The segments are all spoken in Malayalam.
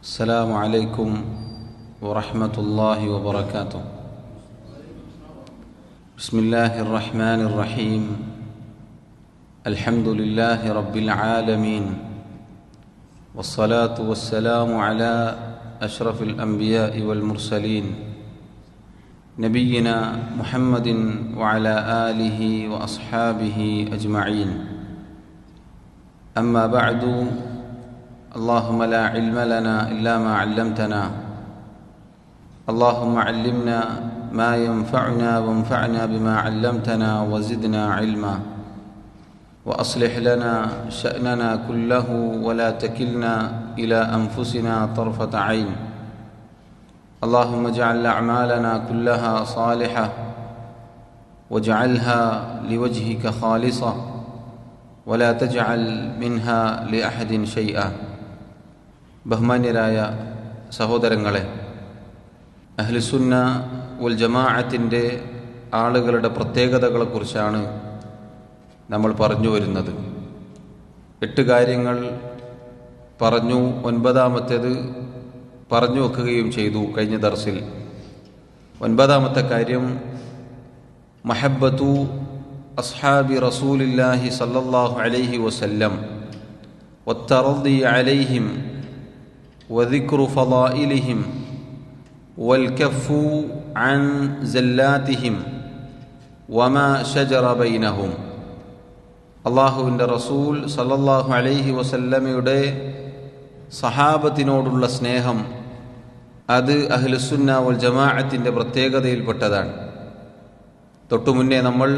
السلام عليكم ورحمة الله وبركاته. بسم الله الرحمن الرحيم. الحمد لله رب العالمين، والصلاة والسلام على أشرف الأنبياء والمرسلين نبينا محمد وعلى آله وأصحابه أجمعين. أما بعد، اللهم لا علم لنا إلا ما علمتنا، اللهم علمنا ما ينفعنا وانفعنا بما علمتنا وزدنا علما، وأصلح لنا شأننا كله ولا تكلنا إلى أنفسنا طرفة عين. اللهم اجعل أعمالنا كلها صالحة واجعلها لوجهك خالصة ولا تجعل منها لأحد شيئا. ബഹുമാന്യരായ സഹോദരങ്ങളെ, അഹ്ലുസുന്ന വൽ ജമാഅത്തിൻ്റെ ആളുകളുടെ പ്രത്യേകതകളെക്കുറിച്ചാണ് നമ്മൾ പറഞ്ഞു വരുന്നത്. 8 കാര്യങ്ങൾ പറഞ്ഞു, 9ാമത്തേത് പറഞ്ഞു വെക്കുകയും ചെയ്തു കഴിഞ്ഞ ദർസിൽ. 9ാമത്തെ കാര്യം മഹബ്ബത്തു അസ്ഹാബി റസൂലില്ലാഹി സല്ലല്ലാഹു അലൈഹി വസല്ലം വത്തറദി അലൈഹിം വദിക്റു ഫളായിലിഹിം വൽകഫു അൻ സല്ലാത്തിഹിം വമാ ശജറ ബൈനഹും. അല്ലാഹുവിൻ്റെ റസൂൽ സല്ലല്ലാഹു അലൈഹി വസല്ലമയുടെ സഹാബത്തിനോടുള്ള സ്നേഹം, അത് അഹ്ലുസുന്ന വൽ ജമാഅത്തിൻ്റെ പ്രത്യേകതയിൽപ്പെട്ടതാണ്. തൊട്ടുമുന്നേ നമ്മൾ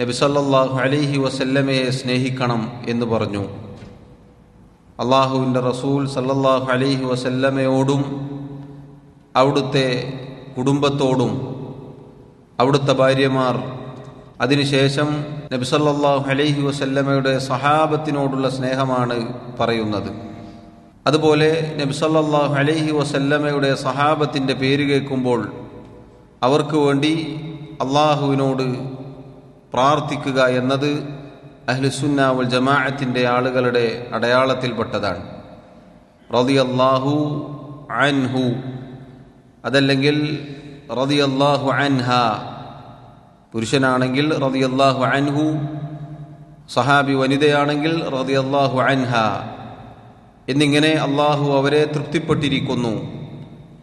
നബി സല്ലല്ലാഹു അലൈഹി വസല്ലമയെ സ്നേഹിക്കണം എന്ന് പറഞ്ഞു. അല്ലാഹുവിൻ്റെ റസൂൽ സല്ലല്ലാഹു അലൈഹി വസല്ലമയോടും അവിടുത്തെ കുടുംബത്തോടും അവിടുത്തെ ഭാര്യമാർ, അതിനുശേഷം നബി സല്ലല്ലാഹു അലൈഹി വസല്ലമയുടെ സഹാബത്തിനോടുള്ള സ്നേഹമാണ് പറയുന്നത്. അതുപോലെ നബി സല്ലല്ലാഹു അലൈഹി വസല്ലമയുടെ സഹാബത്തിൻ്റെ പേര് കേൾക്കുമ്പോൾ അവർക്ക് വേണ്ടി അള്ളാഹുവിനോട് പ്രാർത്ഥിക്കുക എന്നത് അഹ്ലുസുന്ന വൽ ജമാഅത്തിൻ്റെ ആളുകളുടെ അടയാളത്തിൽപ്പെട്ടതാണ്. റളിയല്ലാഹു അൻഹു, അതല്ലെങ്കിൽ റളിയല്ലാഹു അൻഹ, പുരുഷനാണെങ്കിൽ റളിയല്ലാഹു അൻഹു, സഹാബി വനിതയാണെങ്കിൽ റളിയല്ലാഹു അൻഹ എന്നിങ്ങനെ അള്ളാഹു അവരെ തൃപ്തിപ്പെട്ടിരിക്കുന്നു,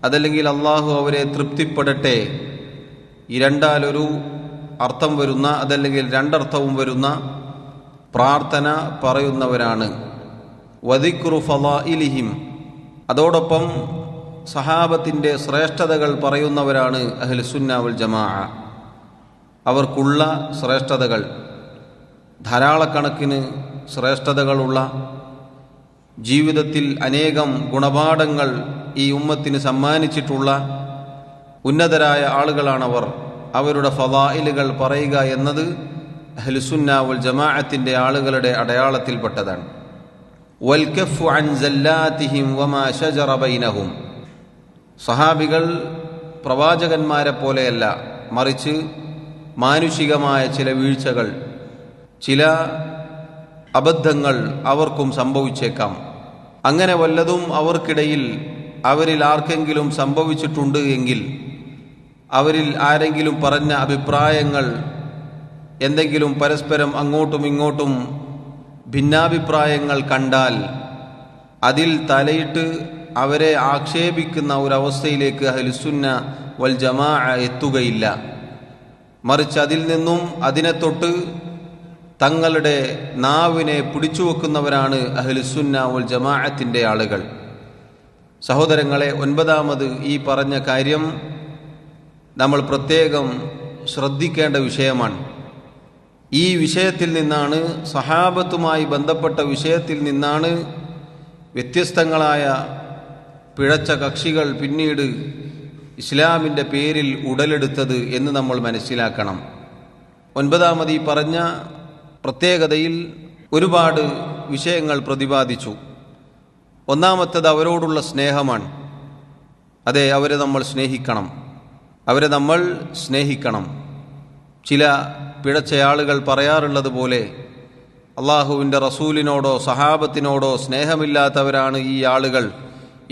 അതല്ലെങ്കിൽ അള്ളാഹു അവരെ തൃപ്തിപ്പെടട്ടെ. ഈ രണ്ടാലൊരു അർത്ഥം വരുന്ന, അതല്ലെങ്കിൽ രണ്ടർത്ഥവും വരുന്ന പ്രാർത്ഥന പറയുന്നവരാണ്. വദിക്റു ഫളായിലിഹിം, അതോടൊപ്പം സഹാബത്തിൻ്റെ ശ്രേഷ്ഠതകൾ പറയുന്നവരാണ് അഹ്ലുസുന്ന വൽ ജമാഅ. അവർക്കുള്ള ശ്രേഷ്ഠതകൾ, ധാരാളക്കണക്കിന് ശ്രേഷ്ഠതകളുള്ള, ജീവിതത്തിൽ അനേകം ഗുണപാഠങ്ങൾ ഈ ഉമ്മത്തിന് സമ്മാനിച്ചിട്ടുള്ള ഉന്നതരായ ആളുകളാണവർ. അവരുടെ ഫളായിലുകൾ പറയുക എന്നത് അഹ്ലുസുന്ന വൽ ജമാഅത്തിൻ്റെ ആളുകളുടെ അടയാളത്തിൽപ്പെട്ടതാണ്. വൽകഫു അൻ സല്ലാത്തിഹിം വമാ ശജറ ബൈനഹും, സഹാബികൾ പ്രവാചകന്മാരെ പോലെയല്ല, മറിച്ച് മാനുഷികമായ ചില വീഴ്ചകൾ, ചില അബദ്ധങ്ങൾ അവർക്കും സംഭവിച്ചേക്കാം. അങ്ങനെ വല്ലതും അവർക്കിടയിൽ അവരിൽ ആർക്കെങ്കിലും സംഭവിച്ചിട്ടുണ്ട് എങ്കിൽ, അവരിൽ ആരെങ്കിലും പറഞ്ഞ അഭിപ്രായങ്ങൾ, എന്തെങ്കിലും പരസ്പരം അങ്ങോട്ടും ഇങ്ങോട്ടും ഭിന്നാഭിപ്രായങ്ങൾ കണ്ടാൽ അതിൽ തലയിട്ട് അവരെ ആക്ഷേപിക്കുന്ന ഒരവസ്ഥയിലേക്ക് അഹ്ലുസുന്ന വൽ ജമാഅ എത്തുകയില്ല. മറിച്ച് അതിൽ നിന്നും അതിനെ തൊട്ട് തങ്ങളുടെ നാവിനെ പിടിച്ചു വെക്കുന്നവരാണ് അഹ്ലുസുന്ന വൽ ജമാഅത്തിൻ്റെ ആളുകൾ. സഹോദരങ്ങളെ, 9ാമത് ഈ പറഞ്ഞ കാര്യം നമ്മൾ പ്രത്യേകം ശ്രദ്ധിക്കേണ്ട വിഷയമാണ്. ഈ വിഷയത്തിൽ നിന്നാണ്, സഹാബത്തുമായി ബന്ധപ്പെട്ട വിഷയത്തിൽ നിന്നാണ് വ്യത്യസ്തങ്ങളായ പിഴച്ച കക്ഷികൾ പിന്നീട് ഇസ്ലാമിൻ്റെ പേരിൽ ഉടലെടുത്തത് എന്ന് നമ്മൾ മനസ്സിലാക്കണം. 9ാമത് ഈ പറഞ്ഞ പ്രത്യേകതയിൽ ഒരുപാട് വിഷയങ്ങൾ പ്രതിപാദിച്ചു. ഒന്നാമത്തേത് അവരോടുള്ള സ്നേഹമാണ്. അതെ, അവരെ നമ്മൾ സ്നേഹിക്കണം. ചില പിഴച്ച ആളുകൾ പറയാറുള്ളത് പോലെ അള്ളാഹുവിൻ്റെ റസൂലിനോടോ സഹാബത്തിനോടോ സ്നേഹമില്ലാത്തവരാണ് ഈ ആളുകൾ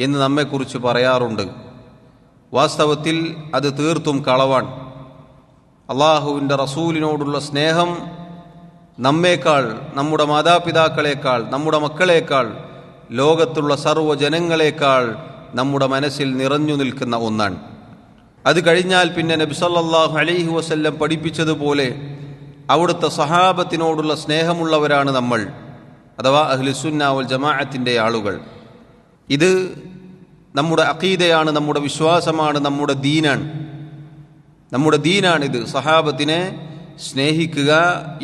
എന്ന് നമ്മെക്കുറിച്ച് പറയാറുണ്ട്. വാസ്തവത്തിൽ അത് തീർത്തും കളവാണ്. അള്ളാഹുവിൻ്റെ റസൂലിനോടുള്ള സ്നേഹം നമ്മേക്കാൾ, നമ്മുടെ മാതാപിതാക്കളേക്കാൾ, നമ്മുടെ മക്കളേക്കാൾ, ലോകത്തുള്ള സർവ്വജനങ്ങളേക്കാൾ നമ്മുടെ മനസ്സിൽ നിറഞ്ഞു നിൽക്കുന്ന ഒന്നാണ്. അത് കഴിഞ്ഞാൽ പിന്നെ നബി സല്ലല്ലാഹു അലൈഹി വസല്ലം പഠിപ്പിച്ചതുപോലെ അവിടുത്തെ സഹാബത്തിനോടുള്ള സ്നേഹമുള്ളവരാണ് നമ്മൾ, അഥവാ അഹ്ലുസുന്ന വൽ ജമാഅത്തിൻ്റെ ആളുകൾ. ഇത് നമ്മുടെ അഖീദയാണ്, നമ്മുടെ വിശ്വാസമാണ്, നമ്മുടെ ദീനാണിത്, സഹാബത്തിനെ സ്നേഹിക്കുക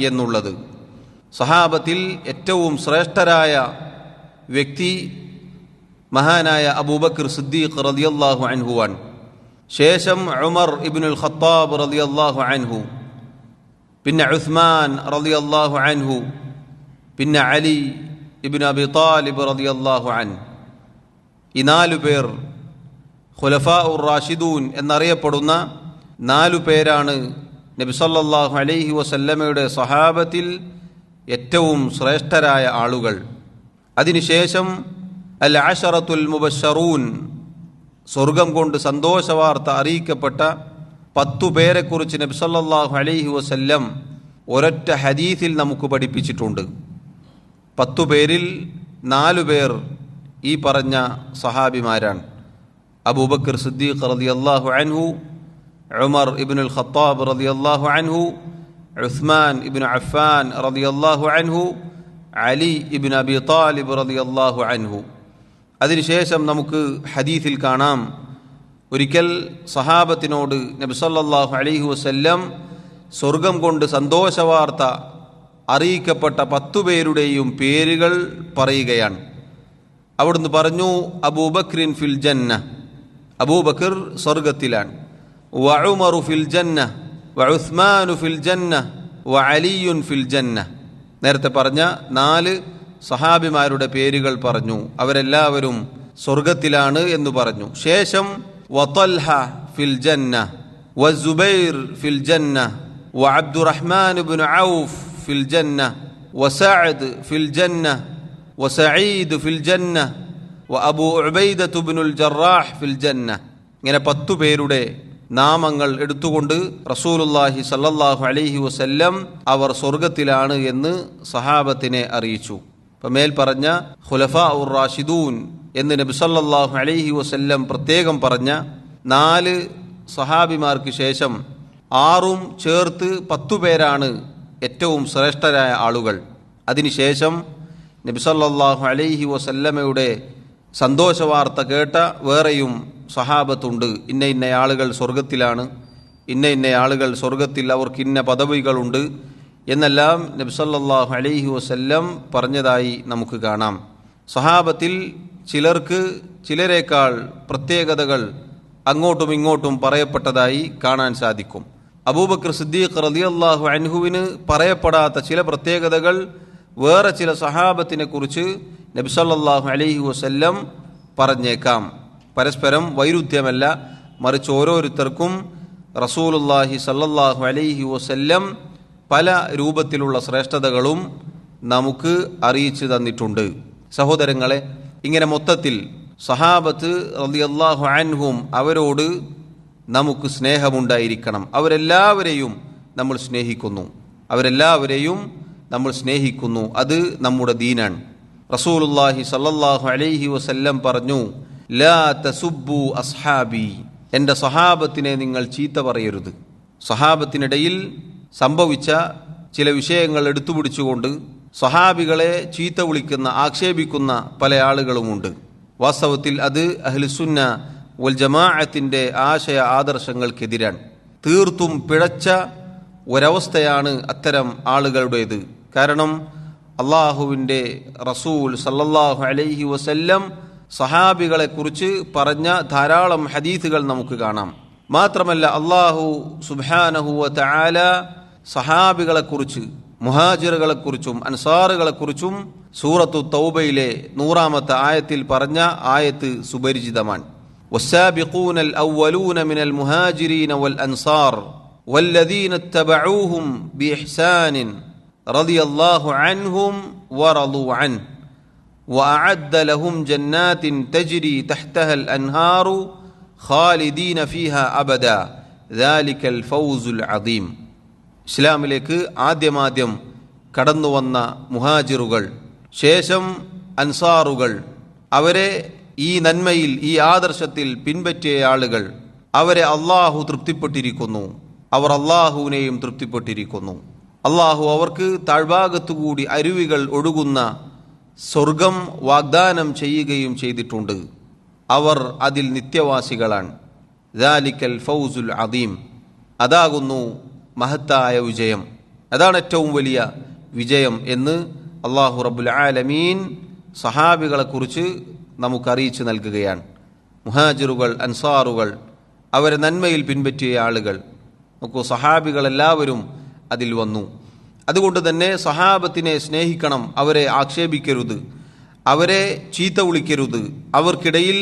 എന്നുള്ളത്. സഹാബത്തിൽ ഏറ്റവും ശ്രേഷ്ഠരായ വ്യക്തി മഹാനായ അബൂബക്കർ സിദ്ദീഖ് റളിയല്ലാഹു അൻഹുവാണ്. ശേഷം ഉമർ ഇബ്നുൽ ഖത്താബ് റളിയല്ലാഹു അൻഹു, പിന്നെ ഉസ്മാൻ റളിയല്ലാഹു അൻഹു, പിന്നെ അലി ഇബ്നു അബി താലിബ് റളിയല്ലാഹു അൻഹു. ഈ 4 പേർ ഖുലഫാഉർ റാഷിദൂൻ എന്നറിയപ്പെടുന്ന 4 പേരാണ് നബി സല്ലല്ലാഹു അലൈഹി വസല്ലമയുടെ സഹാബത്തിൽ ഏറ്റവും ശ്രേഷ്ഠരായ ആളുകൾ. അതിനുശേഷം അൽ അശറത്തുൽ മുബശ്ശറൂൻ, സ്വർഗം കൊണ്ട് സന്തോഷവാർത്ത അറിയിക്കപ്പെട്ട 10 പേരെക്കുറിച്ച് നബി സല്ലല്ലാഹു അലൈഹി വസല്ലം ഒരൊറ്റ ഹദീസിൽ നമുക്ക് പഠിപ്പിച്ചിട്ടുണ്ട്. 10 പേരിൽ 4 പേർ ഈ പറഞ്ഞ സഹാബിമാരാണ്. അബൂബക്കർ സിദ്ദീഖ് റളിയല്ലാഹു അൻഹു, ഉമർ ഇബ്നുൽ ഖത്താബ് റളിയല്ലാഹു അൻഹു, ഉസ്മാൻ ഇബ്നു അഫ്ഫാൻ റളിയല്ലാഹു അൻഹു, അലി ഇബ്നു അബി താലിബ് റളിയല്ലാഹു അൻഹു. അതിനുശേഷം നമുക്ക് ഹദീസിൽ കാണാം, ഒരിക്കൽ സഹാബത്തിനോട് നബി സല്ലല്ലാഹു അലൈഹി വസല്ലം സ്വർഗം കൊണ്ട് സന്തോഷവാർത്ത അറിയിക്കപ്പെട്ട 10 പേരുടെയും പേരുകൾ പറയുകയാണ്. അവിടുന്ന് പറഞ്ഞു, അബൂബക്രിൻ ഫിൽ ജന്ന, അബൂബക്കർ സ്വർഗത്തിലാണ്, വ ഉമറു ഫിൽ ജന്ന, വ ഉസ്മാനു ഫിൽ ജന്ന, വ അലിയുൻ ഫിൽ ജന്ന. നേരത്തെ പറഞ്ഞ 4 സഹാബിമാരുടെ പേരുകൾ പറഞ്ഞു, അവരെല്ലാവരും സ്വർഗത്തിലാണ് എന്ന് പറഞ്ഞു. ശേഷം വ തൽഹ ഫിൽ ജന്ന, വ സുബൈർ ഫിൽ ജന്ന, വ അബ്ദുറഹ്മാൻ ഇബ്നു ഔഫ് ഫിൽ ജന്ന, വ സഅദ് ഫിൽ ജന്ന, വ സഈദ് ഫിൽ ജന്ന, വ അബൂ ഉബൈദത്ത് ഇബ്നുൽ ജറാഹ് ഫിൽ ജന്ന. ഇങ്ങനെ 10 പേരുടെ നാമങ്ങൾ എടുത്തുകൊണ്ട് റസൂലുള്ളാഹി സല്ലല്ലാഹു അലൈഹി വസല്ലം അവർ സ്വർഗത്തിലാണ് എന്ന് സഹാബത്തിനെ അറിയിച്ചു. അപ്പം മേൽ പറഞ്ഞ ഖുലഫാഉർ റാഷിദൂൻ എന്ന് നബി സല്ലല്ലാഹു അലൈഹി വസല്ലം പ്രത്യേകം പറഞ്ഞ 4 സഹാബിമാർക്ക് ശേഷം 6ഉം ചേർത്ത് 10 പേരാണ് ഏറ്റവും ശ്രേഷ്ഠരായ ആളുകൾ. അതിനുശേഷം നബി സല്ലല്ലാഹു അലൈഹി വസല്ലമയുടെ സന്തോഷവാർത്ത കേട്ട വേറെയും സഹാബത്തുണ്ട്. ഇന്ന ആളുകൾ സ്വർഗത്തിലാണ്, ഇന്ന ആളുകൾ സ്വർഗത്തിൽ അവർക്ക് ഇന്ന പദവികളുണ്ട് എന്നെല്ലാം നബി സല്ലല്ലാഹു അലൈഹി വസല്ലം പറഞ്ഞതായി നമുക്ക് കാണാം. സഹാബത്തിൽ ചിലർക്ക് ചിലരേക്കാൾ പ്രത്യേകതകൾ അങ്ങോട്ടും ഇങ്ങോട്ടും പറയപ്പെട്ടതായി കാണാൻ സാധിക്കും. അബൂബക്കർ സിദ്ദീഖ് റളിയല്ലാഹു അൻഹുവിന് പറയപ്പെടാത്ത ചില പ്രത്യേകതകൾ വേറെ ചില സഹാബത്തിനെ കുറിച്ച് നബി സല്ലല്ലാഹു അലൈഹി വസല്ലം പറഞ്ഞേക്കാം. പരസ്പരം വൈരുദ്ധ്യമല്ല, മറിച്ച് ഓരോരുത്തർക്കും റസൂലുള്ളാഹി സല്ലല്ലാഹു അലൈഹി വസല്ലം പല രൂപത്തിലുള്ള ശ്രേഷ്ഠതകളും നമുക്ക് അറിയിച്ചു തന്നിട്ടുണ്ട്. സഹോദരങ്ങളെ, ഇങ്ങനെ മൊത്തത്തിൽ സഹാബത്ത് റളിയല്ലാഹു അൻഹും അവരോട് നമുക്ക് സ്നേഹമുണ്ടായിരിക്കണം. അവരെല്ലാവരെയും നമ്മൾ സ്നേഹിക്കുന്നു. അത് നമ്മുടെ ദീനാണ്. റസൂലുള്ളാഹി സല്ലല്ലാഹു അലൈഹി വസല്ലം പറഞ്ഞു, ലാ തസുബ്ബു അസ്ഹാബി, എൻ്റെ സഹാബത്തിനെ നിങ്ങൾ ചീത്ത പറയരുത്. സഹാബത്തിനിടയിൽ സംഭവിച്ച ചില വിഷയങ്ങൾ എടുത്തുപിടിച്ചുകൊണ്ട് സഹാബികളെ ചീത്ത വിളിക്കുന്ന, ആക്ഷേപിക്കുന്ന പല ആളുകളുമുണ്ട്. വാസ്തവത്തിൽ അത് അഹ്ലുസുന്ന വൽ ജമാഅത്തിൻ്റെ ആശയ ആദർശങ്ങൾക്കെതിരാണ്. തീർത്തും പിഴച്ച ഒരവസ്ഥയാണ് അത്തരം ആളുകളുടേത്. കാരണം അള്ളാഹുവിൻ്റെ റസൂൽ സല്ലല്ലാഹു അലൈഹി വസല്ലം സഹാബികളെക്കുറിച്ച് പറഞ്ഞ ധാരാളം ഹദീസുകൾ നമുക്ക് കാണാം. മാത്രമല്ല അള്ളാഹു സുബ്ഹാനഹു വ തആല സഹാബികളെക്കുറിച്ച്, മുഹാജിറുകളെക്കുറിച്ചും അൻസാറുകളെക്കുറിച്ചും സൂറത്തു തൗബയിലെ 100-ാമത്തെ ആയത്തിൽ പറഞ്ഞ ആയത്ത് സുപരിചിതമാണ്. വസ്സാബിഖൂനൽ അവ്വലൂന മിനൽ മുഹാജിരീന വൽ അൻസാർ വല്ലദീന ഇത്തബഊഹും ബിഇഹ്സാനിൻ റളിയല്ലാഹു അൻഹും വറളൂ അൻഹു വഅഅദ്ദ ലഹും ജന്നാത്തിൻ തജ്രി തഹ്തഹൽ അൻഹാറു ഖാലിദീന ഫീഹാ അബദ ദാലികൽ ഫൗസുൽ അദീം. ഇസ്ലാമിലേക്ക് ആദ്യമാദ്യം കടന്നു വന്ന മുഹാജിറുകൾ, ശേഷം അൻസാറുകൾ, അവരെ ഈ നന്മയിൽ ഈ ആദർശത്തിൽ പിൻപറ്റിയ ആളുകൾ, അവരെ അള്ളാഹു തൃപ്തിപ്പെട്ടിരിക്കുന്നു, അവർ അള്ളാഹുവിനെയും തൃപ്തിപ്പെട്ടിരിക്കുന്നു. അള്ളാഹു അവർക്ക് താഴ്ഭാഗത്തുകൂടി അരുവികൾ ഒഴുകുന്ന സ്വർഗം വാഗ്ദാനം ചെയ്യുകയും ചെയ്തിട്ടുണ്ട്. അവർ അതിൽ നിത്യവാസികളാണ്. ദാലിക്കൽ ഫൗസുൽ അദീം, അതാകുന്നു മഹത്തായ വിജയം, അതാണ് ഏറ്റവും വലിയ വിജയം എന്ന് അള്ളാഹു റബ്ബുൽ ആലമീൻ സഹാബികളെക്കുറിച്ച് നമുക്കറിയിച്ചു നൽകുകയാണ്. മുഹാജിറുകൾ, അൻസാറുകൾ, അവരെ നന്മയിൽ പിൻപറ്റിയ ആളുകൾ, നോക്കൂ, സഹാബികളെല്ലാവരും അതിൽ വന്നു. അതുകൊണ്ട് തന്നെ സഹാബത്തിനെ സ്നേഹിക്കണം, അവരെ ആക്ഷേപിക്കരുത്, അവരെ ചീത്ത വിളിക്കരുത്. അവർക്കിടയിൽ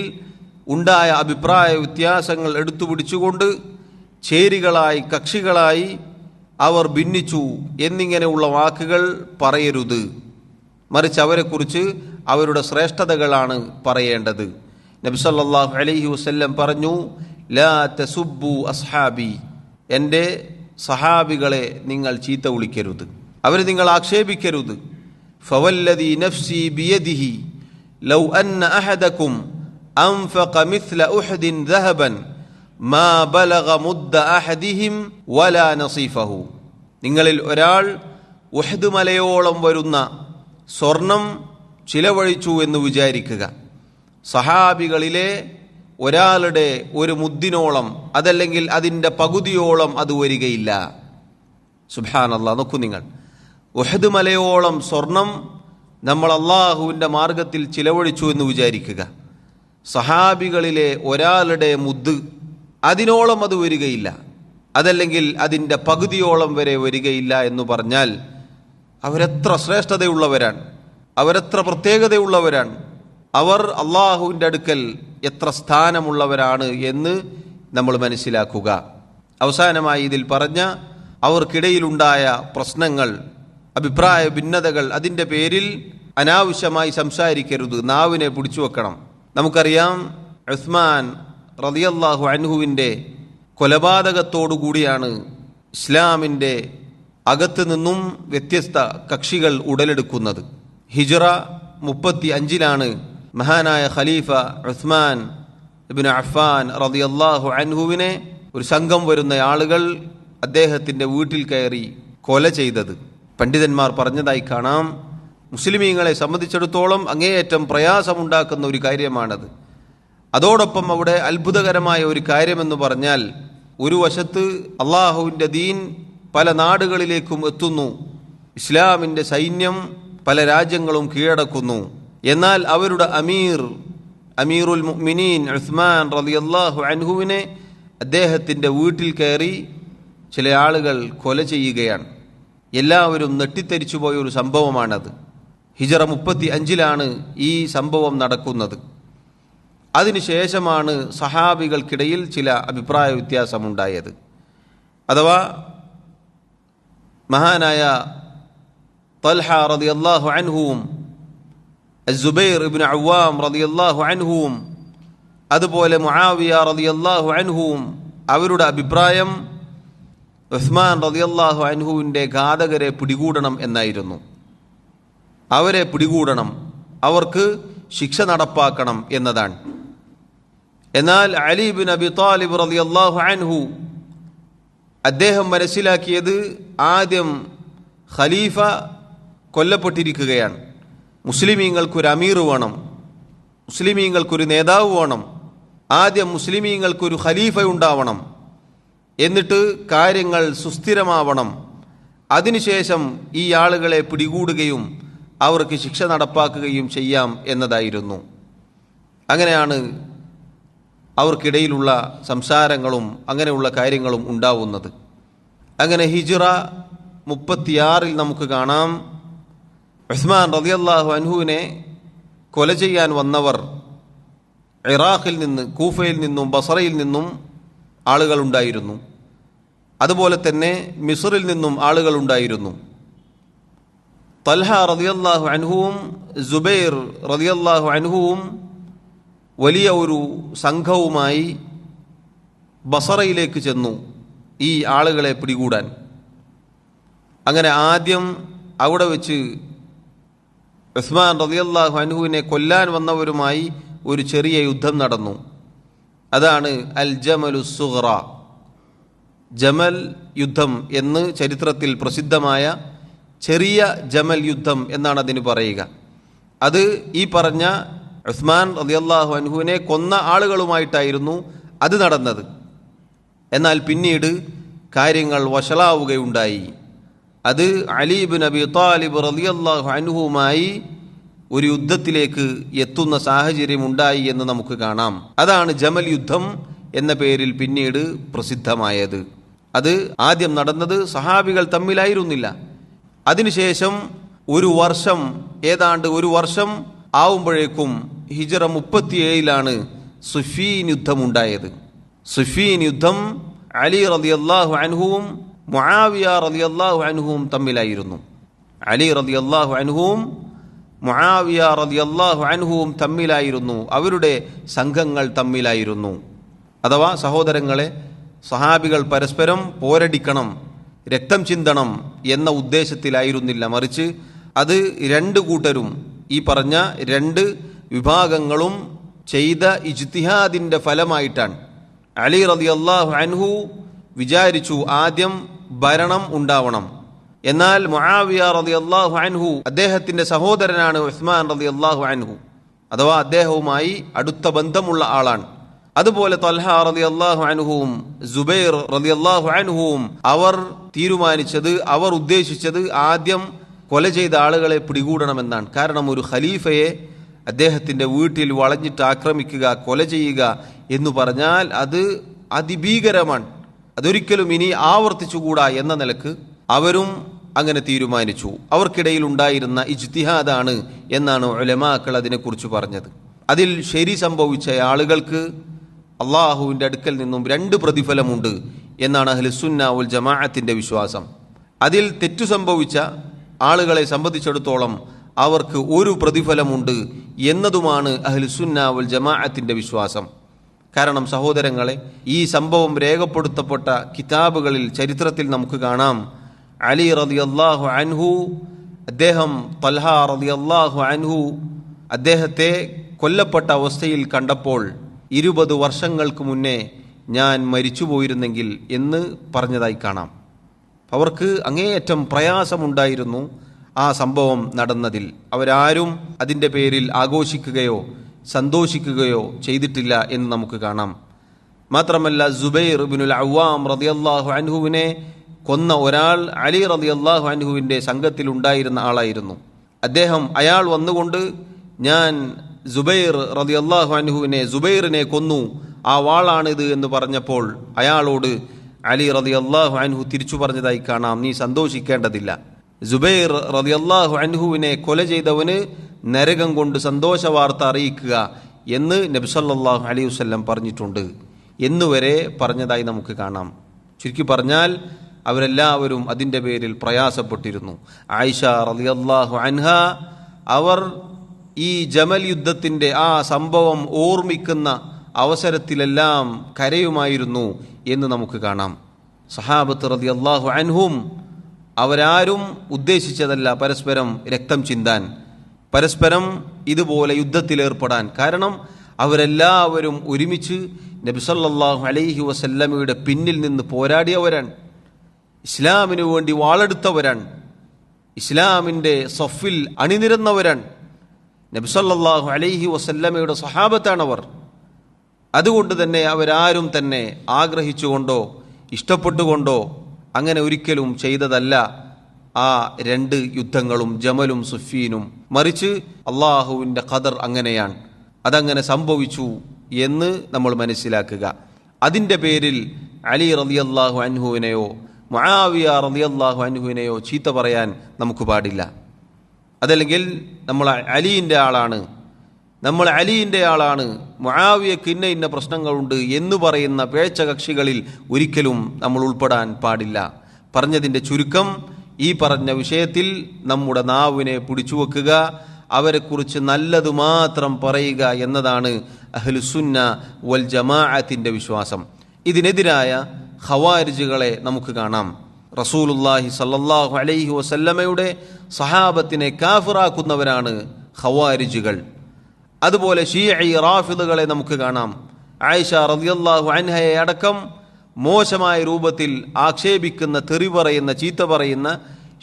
ഉണ്ടായ അഭിപ്രായ വ്യത്യാസങ്ങൾ എടുത്തുപിടിച്ചുകൊണ്ട് ചേരികളായി, കക്ഷികളായി അവർ ഭിന്നിച്ചു എന്നിങ്ങനെയുള്ള വാക്കുകൾ പറയരുത്. മറിച്ച് അവരെക്കുറിച്ച് അവരുടെ ശ്രേഷ്ഠതകളാണ് പറയേണ്ടത്. നബി സല്ലല്ലാഹു അലൈഹി വസല്ലം പറഞ്ഞു, ലാ തസുബ്ബു അസ്ഹാബി, എൻ്റെ സഹാബികളെ നിങ്ങൾ ചീത്ത വിളിക്കരുത്, അവരെ നിങ്ങൾ ആക്ഷേപിക്കരുത്. ഫവല്ലദി നഫ്സി ബിയദിഹി ലൗ അന്ന അഹദകും അൻഫഖ മിസ്ല ഉഹദിൻ ദഹബൻ മാ ബലഗ മുദ്ദ അഹദിഹിം വലാ നസീഫഹു. നിങ്ങളിൽ ഒരാൾ ഉഹദ് മലയോളം വരുന്ന സ്വർണം ചിലവഴിച്ചു എന്ന് വിചാരിക്കുക. സഹാബികളിലെ ഒരാളുടെ ഒരു മുദ്ദിനോളം, അതല്ലെങ്കിൽ അതിൻ്റെ പകുതിയോളം അത് വരികയില്ല. സുബ്ഹാനല്ലാഹ്, നോക്കൂ നിങ്ങൾ, ഉഹദ് മലയോളം സ്വർണം നമ്മൾ അള്ളാഹുവിൻ്റെ മാർഗത്തിൽ ചിലവഴിച്ചു എന്ന് വിചാരിക്കുക. സഹാബികളിലെ ഒരാളുടെ മുദ്ദ്, അതിനോളം അത് വരികയില്ല, അതല്ലെങ്കിൽ അതിൻ്റെ പകുതിയോളം വരെ വരികയില്ല എന്ന് പറഞ്ഞാൽ അവരെത്ര ശ്രേഷ്ഠതയുള്ളവരാണ്, അവരെത്ര പ്രത്യേകതയുള്ളവരാണ്, അവർ അള്ളാഹുവിൻ്റെ അടുക്കൽ എത്ര സ്ഥാനമുള്ളവരാണ് എന്ന് നമ്മൾ മനസ്സിലാക്കുക. അവസാനമായി ഇതിൽ പറഞ്ഞ അവർക്കിടയിലുണ്ടായ പ്രശ്നങ്ങൾ, അഭിപ്രായ ഭിന്നതകൾ, അതിൻ്റെ പേരിൽ അനാവശ്യമായി സംസാരിക്കരുത്, നാവിനെ പിടിച്ചു വെക്കണം. നമുക്കറിയാം, ഉസ്മാൻ റളിയല്ലാഹു അൻഹുവിൻ്റെ കൊലപാതകത്തോടുകൂടിയാണ് ഇസ്ലാമിൻ്റെ അകത്ത് നിന്നും വ്യത്യസ്ത കക്ഷികൾ ഉടലെടുക്കുന്നത്. ഹിജ്റ 35 മഹാനായ ഖലീഫ ഉസ്മാൻ ഇബ്നു അഫ്ഫാൻ റളിയല്ലാഹു അൻഹുവിനെ ഒരു സംഘം വരുന്ന ആളുകൾ അദ്ദേഹത്തിൻ്റെ വീട്ടിൽ കയറി കൊല ചെയ്തത്. പണ്ഡിതന്മാർ പറഞ്ഞതായി കാണാം, മുസ്ലിമീങ്ങളെ സംബന്ധിച്ചിടത്തോളം അങ്ങേയറ്റം പ്രയാസമുണ്ടാക്കുന്ന ഒരു കാര്യമാണത്. അതോടൊപ്പം അവിടെ അത്ഭുതകരമായ ഒരു കാര്യമെന്ന് പറഞ്ഞാൽ, ഒരു വശത്ത് അള്ളാഹുവിൻ്റെ ദീൻ പല നാടുകളിലേക്കും എത്തുന്നു, ഇസ്ലാമിൻ്റെ സൈന്യം പല രാജ്യങ്ങളും കീഴടക്കുന്നു. എന്നാൽ അവരുടെ അമീറുൽ മുഅ്മിനീൻ ഉസ്മാൻ റളിയല്ലാഹു അൻഹുവിനെ അദ്ദേഹത്തിൻ്റെ വീട്ടിൽ കയറി ചില ആളുകൾ കൊല ചെയ്യുകയാണ്. എല്ലാവരും നെട്ടിത്തെരിച്ചു പോയ ഒരു സംഭവമാണത്. ഹിജ്റ 35 ഈ സംഭവം നടക്കുന്നത്. അതിനുശേഷമാണ് സഹാബികൾക്കിടയിൽ ചില അഭിപ്രായ വ്യത്യാസമുണ്ടായത്. അഥവാ മഹാനായ തൽഹ റളിയല്ലാഹു അൻഹുവും സുബൈർ ഇബ്നു അവ്വാം റളിയല്ലാഹു അൻഹുവും അതുപോലെ മുആവിയ റളിയല്ലാഹു അൻഹുവും അവരുടെ അഭിപ്രായം ഉസ്മാൻ റളിയല്ലാഹു അൻഹുവിൻ്റെ ഘാതകരെ പിടികൂടണം എന്നായിരുന്നു. അവരെ പിടികൂടണം, അവർക്ക് ശിക്ഷ നടപ്പാക്കണം എന്നതാണ്. എന്നാൽ അലി ബിൻ അബി താലിബ് റളിയല്ലാഹു അൻഹു അദ്ദേഹം മനസ്സിലാക്കിയത്, ആദ്യം ഖലീഫ കൊല്ലപ്പെട്ടിരിക്കുകയാണ്, മുസ്ലിമീങ്ങൾക്കൊരു അമീർ വേണം, മുസ്ലിമീങ്ങൾക്കൊരു നേതാവ് വേണം, ആദ്യം മുസ്ലിമീങ്ങൾക്കൊരു ഖലീഫ ഉണ്ടാവണം, എന്നിട്ട് കാര്യങ്ങൾ സുസ്ഥിരമാവണം, അതിനുശേഷം ഈ ആളുകളെ പിടികൂടുകയും അവർക്ക് ശിക്ഷ നടപ്പാക്കുകയും ചെയ്യാം എന്നതായിരുന്നു. അങ്ങനെയാണ് അവർക്കിടയിലുള്ള സംസാരങ്ങളും അങ്ങനെയുള്ള കാര്യങ്ങളും ഉണ്ടാവുന്നത്. അങ്ങനെ ഹിജ്റ 36 നമുക്ക് കാണാം, ഉസ്മാൻ റളിയല്ലാഹു അൻഹുവിനെ കൊല ചെയ്യാൻ വന്നവർ ഇറാഖിൽ നിന്ന്, കൂഫയിൽ നിന്നും ബസറയിൽ നിന്നും ആളുകളുണ്ടായിരുന്നു. അതുപോലെ തന്നെ മിസ്റിൽ നിന്നും ആളുകളുണ്ടായിരുന്നു. തൽഹ റളിയല്ലാഹു അൻഹുവും സുബൈർ റളിയല്ലാഹു അൻഹുവും വലിയ ഒരു സംഘവുമായി ബസറയിലേക്ക് ചെന്നു ഈ ആളുകളെ പിടികൂടാൻ. അങ്ങനെ ആദ്യം അവിടെ വെച്ച് ഉസ്മാൻ റളിയല്ലാഹു അൻഹുവിനെ കൊല്ലാൻ വന്നവരുമായി ഒരു ചെറിയ യുദ്ധം നടന്നു. അതാണ് അൽ ജമലു സുഗ്റ, ജമൽ യുദ്ധം എന്ന് ചരിത്രത്തിൽ പ്രസിദ്ധമായ ചെറിയ ജമൽ യുദ്ധം എന്നാണ് അതിന് പറയുക. അത് ഈ പറഞ്ഞ ഉസ്മാൻ റളിയല്ലാഹു അൻഹുവിനെ കൊന്ന ആളുകളുമായിട്ടായിരുന്നു അത് നടന്നത്. എന്നാൽ പിന്നീട് കാര്യങ്ങൾ വഷളാവുകയുണ്ടായി. അത് അലി ഇബ്നു അബി ത്വാലിബ് റളിയല്ലാഹു അൻഹുവുമായി ഒരു യുദ്ധത്തിലേക്ക് എത്തുന്ന സാഹചര്യം ഉണ്ടായി എന്ന് നമുക്ക് കാണാം. അതാണ് ജമൽ യുദ്ധം എന്ന പേരിൽ പിന്നീട് പ്രസിദ്ധമായത്. അത് ആദ്യം നടന്നത് സഹാബികൾ തമ്മിലായിരുന്നില്ല. അതിനുശേഷം ഏതാണ്ട് ഒരു വർഷം ആവുമ്പോഴേക്കും ഹിജ്റ 37 സുഫീൻ യുദ്ധമുണ്ടായത്. സുഫീൻ യുദ്ധം അലി റളിയല്ലാഹു അൻഹുവും മുആവിയ റളിയല്ലാഹു അൻഹുവും തമ്മിലായിരുന്നു. അലി റളിയല്ലാഹു അൻഹുവും മുആവിയ റളിയല്ലാഹു അൻഹുവും തമ്മിലായിരുന്നു. അവരുടെ സംഘങ്ങൾ തമ്മിലായിരുന്നു. അഥവാ സഹോദരങ്ങളെ, സഹാബികൾ പരസ്പരം പോരടിക്കണം, രക്തം ചിന്തണം എന്ന ഉദ്ദേശത്തിലായിരുന്നില്ല. മറിച്ച് അത് രണ്ട് കൂട്ടരും, ഈ പറഞ്ഞ രണ്ട് വിഭാഗങ്ങളും ചെയ്ത ഇജ്തിഹാദിൻ്റെ ഫലമായിട്ടാണ്. അലി റളിയല്ലാഹു അൻഹു വിചാരിച്ചു ആദ്യം ഭരണം ഉണ്ടാവണം. എന്നാൽ മുആവിയ റളിയല്ലാഹു അൻഹു, അദ്ദേഹത്തിൻ്റെ സഹോദരനാണ് ഉസ്മാൻ റളിയല്ലാഹു അൻഹു, അഥവാ അദ്ദേഹവുമായി അടുത്ത ബന്ധമുള്ള ആളാണ്. അതുപോലെ തൽഹ റളിയല്ലാഹു അൻഹുവും സുബൈർ റളിയല്ലാഹു അൻഹുവും അവർ തീരുമാനിച്ചത്, അവർ ഉദ്ദേശിച്ചത് ആദ്യം കൊല ചെയ്ത ആളുകളെ പിടികൂടണമെന്നാണ്. കാരണം ഒരു ഖലീഫയെ അദ്ദേഹത്തിൻ്റെ വീട്ടിൽ വളഞ്ഞിട്ട് ആക്രമിക്കുക, കൊല ചെയ്യുക എന്ന് പറഞ്ഞാൽ അത് അതിഭീകരമാണ്. അതൊരിക്കലും ഇനി ആവർത്തിച്ചുകൂടാ എന്ന നിലക്ക് അവരും അങ്ങനെ തീരുമാനിച്ചു. അവർക്കിടയിൽ ഉണ്ടായിരുന്ന ഇജ്തിഹാദാണ് എന്നാണ് ഉലമാക്കൾ അതിനെക്കുറിച്ച് പറഞ്ഞത്. അതിൽ ശരി സംഭവിച്ച ആളുകൾക്ക് അള്ളാഹുവിൻ്റെ അടുക്കൽ നിന്നും 2 പ്രതിഫലമുണ്ട് എന്നാണ് അഹ്ലുസുന്ന വൽ ജമാഅത്തിൻ്റെ വിശ്വാസം. അതിൽ തെറ്റു സംഭവിച്ച ആളുകളെ സംബന്ധിച്ചിടത്തോളം അവർക്ക് 1 പ്രതിഫലമുണ്ട് എന്നതുമാണ് അഹ്ലുസുന്ന വൽ ജമാഅത്തിൻ്റെ വിശ്വാസം. കാരണം സഹോദരങ്ങളെ, ഈ സംഭവം രേഖപ്പെടുത്തപ്പെട്ട കിതാബുകളിൽ, ചരിത്രത്തിൽ നമുക്ക് കാണാം, അലി റളിയല്ലാഹു അൻഹു, അദ്ദേഹം തൽഹ റളിയല്ലാഹു അൻഹു അദ്ദേഹത്തെ കൊല്ലപ്പെട്ട അവസ്ഥയിൽ കണ്ടപ്പോൾ 20 വർഷങ്ങൾക്ക് മുന്നേ ഞാൻ മരിച്ചു പോയിരുന്നെങ്കിൽ എന്ന് പറഞ്ഞതായി കാണാം. അവർക്ക് അങ്ങേയറ്റം പ്രയാസമുണ്ടായിരുന്നു ആ സംഭവം നടന്നതിൽ. അവരാരും അതിൻ്റെ പേരിൽ ആഘോഷിക്കുകയോ സന്തോഷിക്കുകയോ ചെയ്തിട്ടില്ല എന്ന് നമുക്ക് കാണാം. മാത്രമല്ല, സുബൈർ ഇബ്നുൽ അവ്വാം റളിയല്ലാഹു അൻഹുവിനെ കൊന്ന ഒരാൾ അലി റളിയല്ലാഹു അൻഹുവിൻ്റെ സംഘത്തിൽ ഉണ്ടായിരുന്ന ആളായിരുന്നു. അയാൾ വന്നുകൊണ്ട് ഞാൻ സുബൈർ റളിയല്ലാഹു അൻഹുവിനെ, സുബൈറിനെ കൊന്നു, ആ വാളാണിത് എന്ന് പറഞ്ഞപ്പോൾ അയാളോട് അലി റളിയല്ലാഹു അൻഹു തിരിച്ചു പറഞ്ഞതായി കാണാം, നീ സന്തോഷിക്കേണ്ടതില്ല. സുബൈർ റളിയല്ലാഹു അൻഹുവിനെ കൊല ചെയ്തവന് നരകം കൊണ്ട് സന്തോഷ വാർത്ത അറിയിക്കുക എന്ന് നബി സല്ലല്ലാഹു അലൈഹി വസല്ലം പറഞ്ഞിട്ടുണ്ട് എന്നുവരെ പറഞ്ഞതായി നമുക്ക് കാണാം. ചുരുക്കി പറഞ്ഞാൽ അവരെല്ലാവരും അതിൻ്റെ പേരിൽ പ്രയാസപ്പെട്ടിരുന്നു. ആയിഷ റളിയല്ലാഹു അൻഹ അവർ ഈ ജമൽ യുദ്ധത്തിൻ്റെ ആ സംഭവം ഓർമ്മിക്കുന്ന അവസരത്തിലെല്ലാം കരയുമായിരുന്നു എന്ന് നമുക്ക് കാണാം. സഹാബത്ത് റളിയല്ലാഹു അൻഹും അവരാരും ഉദ്ദേശിച്ചതല്ല പരസ്പരം രക്തം ചിന്താൻ, പരസ്പരം ഇതുപോലെ യുദ്ധത്തിലേർപ്പെടാൻ. കാരണം അവരെല്ലാവരും ഒരുമിച്ച് നബി സല്ലല്ലാഹു അലൈഹി വസല്ലമയുടെ പിന്നിൽ നിന്ന് പോരാടിയവരാണ്, ഇസ്ലാമിനു വേണ്ടി വാളെടുത്തവരാണ്, ഇസ്ലാമിൻ്റെ സഫിൽ അണിനിരന്നവരാണ്. നബി സല്ലല്ലാഹു അലൈഹി വസല്ലമയുടെ സഹാബത്താണവർ. അതുകൊണ്ട് തന്നെ അവരാരും തന്നെ ആഗ്രഹിച്ചുകൊണ്ടോ ഇഷ്ടപ്പെട്ടുകൊണ്ടോ അങ്ങനെ ഒരിക്കലും ചെയ്തതല്ല ആ 2 യുദ്ധങ്ങളും, ജമലും സുഫീനും. മറിച്ച് അള്ളാഹുവിൻ്റെ ഖദർ അങ്ങനെയാണ്, അതങ്ങനെ സംഭവിച്ചു എന്ന് നമ്മൾ മനസ്സിലാക്കുക. അതിൻ്റെ പേരിൽ അലി റളിയല്ലാഹു അൻഹുവിനെയോ മുആവിയ റളിയല്ലാഹു അൻഹുവിനെയോ ചീത്ത പറയാൻ നമുക്ക് പാടില്ല. അതല്ലെങ്കിൽ നമ്മൾ അലീൻ്റെ ആളാണ്, മുആവിയക്ക് ഇന്ന പ്രശ്നങ്ങളുണ്ട് എന്ന് പറയുന്ന പേഴ്ച കക്ഷികളിൽ ഒരിക്കലും നമ്മൾ ഉൾപ്പെടാൻ പാടില്ല. പറഞ്ഞതിൻ്റെ ചുരുക്കം, ഈ പറഞ്ഞ വിഷയത്തിൽ നമ്മുടെ നാവിനെ പിടിച്ചു വെക്കുക, അവരെക്കുറിച്ച് നല്ലത് മാത്രം പറയുക എന്നതാണ് അഹ്ലുസുന്ന വൽ ജമാഅത്തിന്റെ വിശ്വാസം. ഇതിനെതിരായ ഖവാരിജുകളെ നമുക്ക് കാണാം. റസൂലുള്ളാഹി സ്വല്ലല്ലാഹു അലൈഹി വസല്ലമയുടെ സഹാബത്തിനെ കാഫിറാക്കുന്നവരാണ് ഖവാരിജുകൾ. അതുപോലെ ശീഈ റാഫിദുകളെ നമുക്ക് കാണാം. ആയിഷ റളിയല്ലാഹു അൻഹയെ അടക്കം മോശമായ രൂപത്തിൽ ആക്ഷേപിക്കുന്ന, തെറി പറയുന്ന, ചീത്ത പറയുന്ന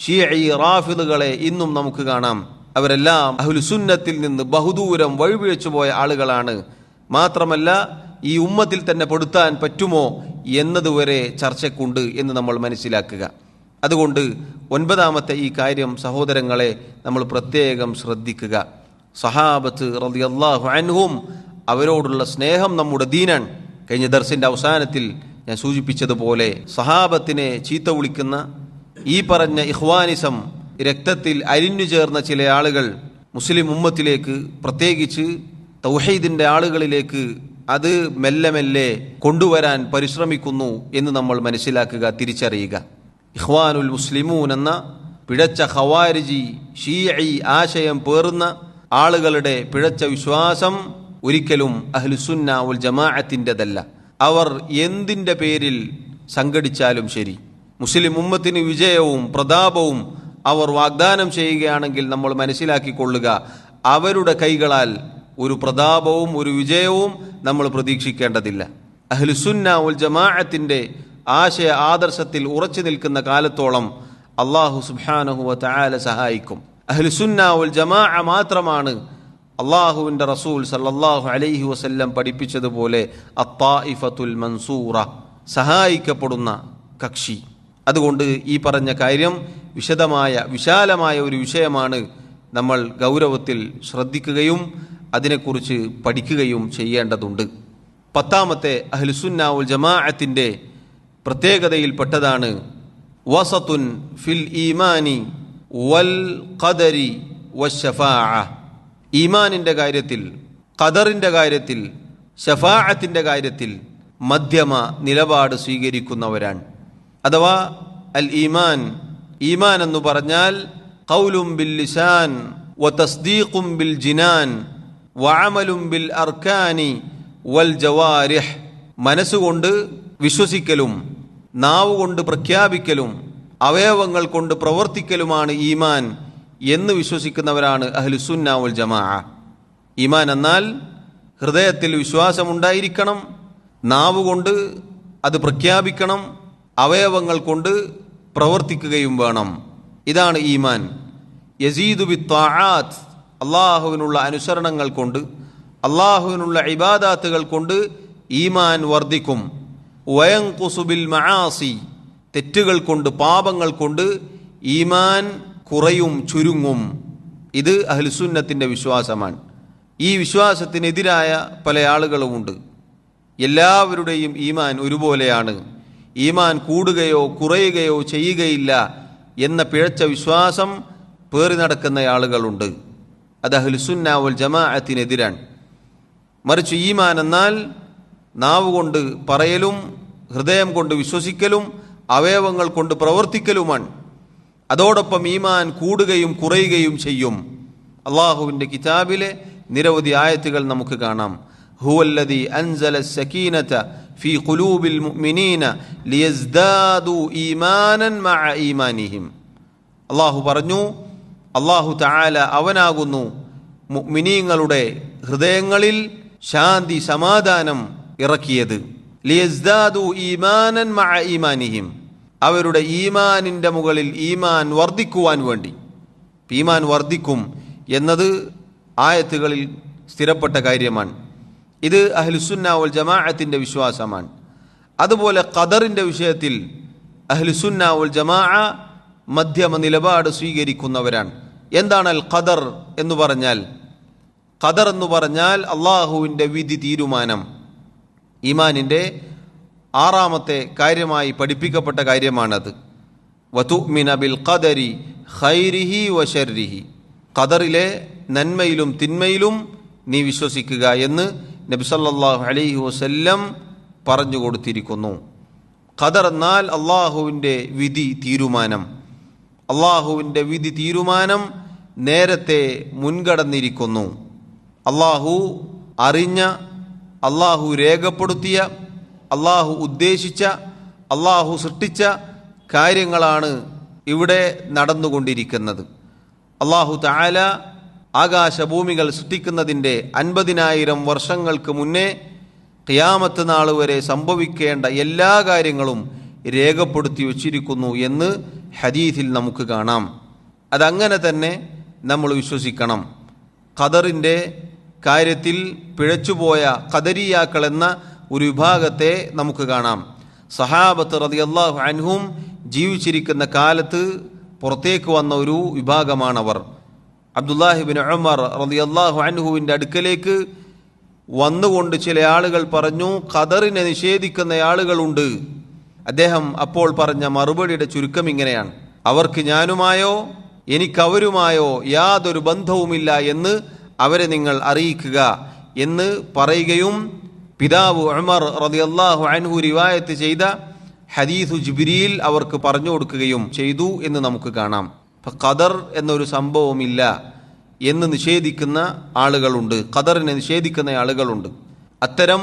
ശീഈ റാഫിദുകളെ ഇന്നും നമുക്ക് കാണാം. അവരെല്ലാം അഹ്ലുസുന്നത്തിൽ നിന്ന് ബഹുദൂരം വഴിപിഴച്ചു പോയ ആളുകളാണ്. മാത്രമല്ല, ഈ ഉമ്മത്തിൽ തന്നെ പെടുത്താൻ പറ്റുമോ എന്നതുവരെ ചർച്ചയ്ക്കുണ്ട് എന്ന് നമ്മൾ മനസ്സിലാക്കുക. അതുകൊണ്ട് 9ാമത്തെ ഈ കാര്യം സഹോദരങ്ങളെ നമ്മൾ പ്രത്യേകം ശ്രദ്ധിക്കുക. സഹാബത്ത് റളിയല്ലാഹു അൻഹും, അവരോടുള്ള സ്നേഹം നമ്മുടെ ദീനാണ്. കഴിഞ്ഞ ദർസിന്റെ അവസാനത്തിൽ ഞാൻ സൂചിപ്പിച്ചതുപോലെ സഹാബത്തിനെ ചീത്ത വിളിക്കുന്ന ഈ പറഞ്ഞ ഇഖ്വാനിസം, രക്തത്തിൽ അലിഞ്ഞു ചേർന്ന ചില ആളുകൾ മുസ്ലിം ഉമ്മത്തിലേക്ക്, പ്രത്യേകിച്ച് തൗഹീദിന്റെ ആളുകളിലേക്ക് അത് മെല്ലെ മെല്ലെ കൊണ്ടുവരാൻ പരിശ്രമിക്കുന്നു എന്ന് നമ്മൾ മനസ്സിലാക്കുക, തിരിച്ചറിയുക. ഇഖ്വാനുൽ മുസ്ലിമൂൻ എന്ന പിഴച്ച ഖവാരിജി ഷീഈ ആശയം പേറുന്ന ആളുകളുടെ പിഴച്ച വിശ്വാസം ഒരിക്കലും അഹ്ലുസുന്ന വൽ ജമാഅത്തിൻ്റെതല്ല. അവർ എന്തിൻ്റെ പേരിൽ സംഘടിച്ചാലും ശരി, മുസ്ലിം ഉമ്മത്തിന് വിജയവും പ്രതാപവും അവർ വാഗ്ദാനം ചെയ്യുകയാണെങ്കിൽ നമ്മൾ മനസ്സിലാക്കിക്കൊള്ളുക, അവരുടെ കൈകളാൽ ഒരു പ്രതാപവും ഒരു വിജയവും നമ്മൾ പ്രതീക്ഷിക്കേണ്ടതില്ല. അഹ്ലുസുന്ന വൽ ജമാഅത്തിന്റെ ആശയ ആദർശത്തിൽ ഉറച്ചു നിൽക്കുന്ന കാലത്തോളം അല്ലാഹു സുബ്ഹാനഹു വ തആല സഹായിക്കും. അഹ്ലുസുന്ന വൽ ജമാഅ മാത്രമാണ് അല്ലാഹുവിൻ്റെ റസൂൽ സല്ലല്ലാഹു അലൈഹി വസല്ലം പഠിപ്പിച്ചതുപോലെ അത്തായിഫത്തുൽ മൻസൂറ, സഹായിക്കപ്പെടുന്ന കക്ഷി. അതുകൊണ്ട് ഈ പറഞ്ഞ കാര്യം വിശാലമായ ഒരു വിഷയമാണ്. നമ്മൾ ഗൗരവത്തിൽ ശ്രദ്ധിക്കുകയും അതിനെക്കുറിച്ച് പഠിക്കുകയും ചെയ്യേണ്ടതുണ്ട്. 10ാമത്തെ അഹ്ലുസുന്ന വൽ ജമാഅത്തിന്റെ പ്രത്യേകതയിൽപ്പെട്ടതാണ് വസതുൻ ഫിൽ ഈമാനി വൽ ഖദരി വശഫാഅ. ഈമാനിന്റെ കാര്യത്തിൽ, ഖദറിന്റെ കാര്യത്തിൽ, ശഫാഅത്തിന്റെ കാര്യത്തിൽ മധ്യമ നിലപാട് സ്വീകരിക്കുന്നവരാണ്. അഥവാ അൽ ഈമാൻ, ഈമാൻ എന്ന് പറഞ്ഞാൽ ഖൗലും ബിൽ ലിസാൻ വ തസ്ദീഖും ബിൽ ജിനാൻ വ അമലും ബിൽ അർക്കാനി വൽ ജവാരിഹ്. മനസ്സുകൊണ്ട് വിശ്വസിക്കലും നാവുകൊണ്ട് പ്രഖ്യാപിക്കലും അവയവങ്ങൾ കൊണ്ട് പ്രവർത്തിക്കലുമാണ് ഈമാൻ എന്ന് വിശ്വസിക്കുന്നവരാണ് അഹ്ലുസുന്ന വൽ ജമാഅ. ഈമാൻ എന്നാൽ ഹൃദയത്തിൽ വിശ്വാസമുണ്ടായിരിക്കണം, നാവുകൊണ്ട് അത് പ്രഖ്യാപിക്കണം, അവയവങ്ങൾ കൊണ്ട് പ്രവർത്തിക്കുകയും വേണം. ഇതാണ് ഈമാൻ. യസീദു ബിത്വാആത്ത്, അള്ളാഹുവിനുള്ള അനുസരണങ്ങൾ കൊണ്ട്, അള്ളാഹുവിനുള്ള ഇബാദാത്തുകൾ കൊണ്ട് ഈമാൻ വർദ്ധിക്കും. വയൻഖുസു ബിൽ മആസി, തെറ്റുകൾ കൊണ്ട്, പാപങ്ങൾ കൊണ്ട് ഈമാൻ കുറയും, ചുരുങ്ങും. ഇത് അഹ്ലുസുന്നത്തിന്റെ വിശ്വാസമാണ്. ഈ വിശ്വാസത്തിനെതിരായ പല ആളുകളുമുണ്ട്. എല്ലാവരുടെയും ഈമാൻ ഒരുപോലെയാണ്, ഈമാൻ കൂടുകയോ കുറയുകയോ ചെയ്യുകയില്ല എന്ന പിഴച്ച വിശ്വാസം പേറി നടക്കുന്ന ആളുകളുണ്ട്. അത് അഹ്ലുസുന്ന വൽ ജമാഅത്തിനെതിരാണ്. മറിച്ച് ഈമാൻ എന്നാൽ നാവ് കൊണ്ട് പറയലും ഹൃദയം കൊണ്ട് വിശ്വസിക്കലും അവയവങ്ങൾ കൊണ്ട് പ്രവർത്തിക്കലുമാണ്. അതോടൊപ്പം ഈമാൻ കൂടുകയും കുറയുകയും ചെയ്യും. അള്ളാഹുവിൻ്റെ കിതാബിലെ നിരവധി ആയത്തുകൾ നമുക്ക് കാണാം. ഹുവല്ലദീ അൻസല സകീനത ഫീ ഖുലൂബിൽ മുഅ്മിനീന ലിയസ്ദാദു ഈമാനൻ മഅ ഈമാനിഹിം. അള്ളാഹു പറഞ്ഞു, അള്ളാഹു തആല അവനാകുന്നു മുഅ്മിനീങ്ങളുടെ ഹൃദയങ്ങളിൽ ശാന്തി സമാധാനം ഇറക്കിയത്. ലിയസ്ദാദു ഈമാനൻ മഅ ഈമാനിഹിം, അവരുടെ ഈമാനിൻ്റെ മുകളിൽ ഈമാൻ വർദ്ധിക്കുവാൻ വേണ്ടി. ഈമാൻ വർദ്ധിക്കും എന്നത് ആയത്തുകളിൽ സ്ഥിരപ്പെട്ട കാര്യമാണ്. ഇത് അഹ്ലുസുന്ന വൽ ജമാഅത്തിന്റെ വിശ്വാസമാണ്. അതുപോലെ ഖദറിന്റെ വിഷയത്തിൽ അഹ്ലുസുന്ന വൽ ജമാഅ മധ്യമ നിലപാട് സ്വീകരിക്കുന്നവരാണ്. എന്താണ് അൽ ഖദർ എന്ന് പറഞ്ഞാൽ? ഖദർ എന്ന് പറഞ്ഞാൽ അള്ളാഹുവിൻ്റെ വിധി, തീരുമാനം. ഈമാനിൻ്റെ 6ാമത്തെ കാര്യമായി പഠിപ്പിക്കപ്പെട്ട കാര്യമാണത്. വതുഅ്മിന ബിൽ ഖദരി ഖൈരിഹി വശർരിഹി, ഖദറിലെ നന്മയിലും തിന്മയിലും നീ വിശ്വസിക്കുക എന്ന് നബി സല്ലല്ലാഹു അലൈഹി വസല്ലം പറഞ്ഞു കൊടുത്തിരിക്കുന്നു. ഖദർ എന്നാൽ അള്ളാഹുവിൻ്റെ വിധി, തീരുമാനം. അള്ളാഹുവിൻ്റെ വിധി തീരുമാനം നേരത്തെ മുൻകടന്നിരിക്കുന്നു. അള്ളാഹു അറിഞ്ഞ, അള്ളാഹു രേഖപ്പെടുത്തിയ, അള്ളാഹു ഉദ്ദേശിച്ച, അള്ളാഹു സൃഷ്ടിച്ച കാര്യങ്ങളാണ് ഇവിടെ നടന്നുകൊണ്ടിരിക്കുന്നത്. അള്ളാഹു തആല ആകാശഭൂമികൾ സൃഷ്ടിക്കുന്നതിൻ്റെ 50,000 വർഷങ്ങൾക്ക് മുന്നേ ഖിയാമത്ത് നാൾ വരെ സംഭവിക്കേണ്ട എല്ലാ കാര്യങ്ങളും രേഖപ്പെടുത്തി വച്ചിരിക്കുന്നു എന്ന് ഹദീസിൽ നമുക്ക് കാണാം. അതങ്ങനെ തന്നെ നമ്മൾ വിശ്വസിക്കണം. ഖദറിൻ്റെ കാര്യത്തിൽ പിഴച്ചുപോയ ഖദരിയാക്കൾ എന്ന ഒരു വിഭാഗത്തെ നമുക്ക് കാണാം. സഹാബത്ത് റളിയല്ലാഹു അൻഹും ജീവിച്ചിരിക്കുന്ന കാലത്ത് പുറത്തേക്ക് വന്ന ഒരു വിഭാഗമാണവർ. അബ്ദുല്ലാഹിബ്നു ഉമർ റളിയല്ലാഹു അൻഹുവിൻ്റെ അടുക്കലേക്ക് വന്നുകൊണ്ട് ചില ആളുകൾ പറഞ്ഞു, ഖദറിനെ നിഷേധിക്കുന്ന ആളുകളുണ്ട്. അദ്ദേഹം അപ്പോൾ പറഞ്ഞ മറുപടിയുടെ ചുരുക്കം ഇങ്ങനെയാണ്: അവർക്ക് ഞാനുമായോ എനിക്കവരുമായോ യാതൊരു ബന്ധവുമില്ല എന്ന് അവരെ നിങ്ങൾ അറിയിക്കുക എന്ന് പറയുകയും പിതാവ് ഉമർ റളിയല്ലാഹു അൻഹു റിവായത്ത് ചെയ്ത ഹദീസു ജിബ്രീൽ അവർക്ക് പറഞ്ഞു കൊടുക്കുകയും ചെയ്തു എന്ന് നമുക്ക് കാണാം. ഖദർ എന്നൊരു സംഭവമില്ല എന്ന് നിഷേധിക്കുന്ന ആളുകളുണ്ട്, ഖദറിനെ നിഷേധിക്കുന്ന ആളുകളുണ്ട്. അത്തരം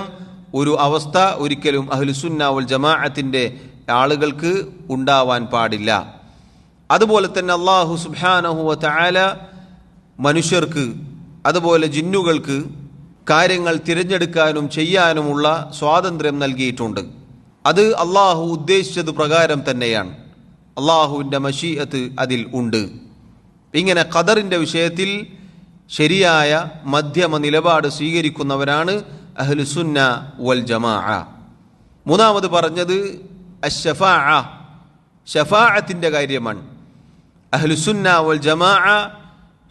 ഒരു അവസ്ഥ ഒരിക്കലും അഹ്ലുസുന്ന വൽ ജമാഅത്തിൻ്റെ ആളുകൾക്ക് ഉണ്ടാവാൻ പാടില്ല. അതുപോലെ തന്നെ അല്ലാഹു സുബ്ഹാനഹു വ തആല മനുഷ്യർക്ക് അതുപോലെ ജിന്നുകൾക്ക് കാര്യങ്ങൾ തിരഞ്ഞെടുക്കാനും ചെയ്യാനുമുള്ള സ്വാതന്ത്ര്യം നൽകിയിട്ടുണ്ട്. അത് അള്ളാഹു ഉദ്ദേശിച്ചത് പ്രകാരം തന്നെയാണ്. അള്ളാഹുവിൻ്റെ മശീഅത്ത് അതിൽ ഉണ്ട്. ഇങ്ങനെ ഖദറിൻ്റെ വിഷയത്തിൽ ശരിയായ മധ്യമ നിലപാട് സ്വീകരിക്കുന്നവരാണ് അഹ്ലുസുന്ന വൽ ജമാഅ. മൂന്നാമത് പറഞ്ഞത് അശ്ശഫാഅ, ഷഫാഅത്തിൻ്റെ കാര്യമാണ്. അഹ്ലുസുന്ന വൽ ജമാഅ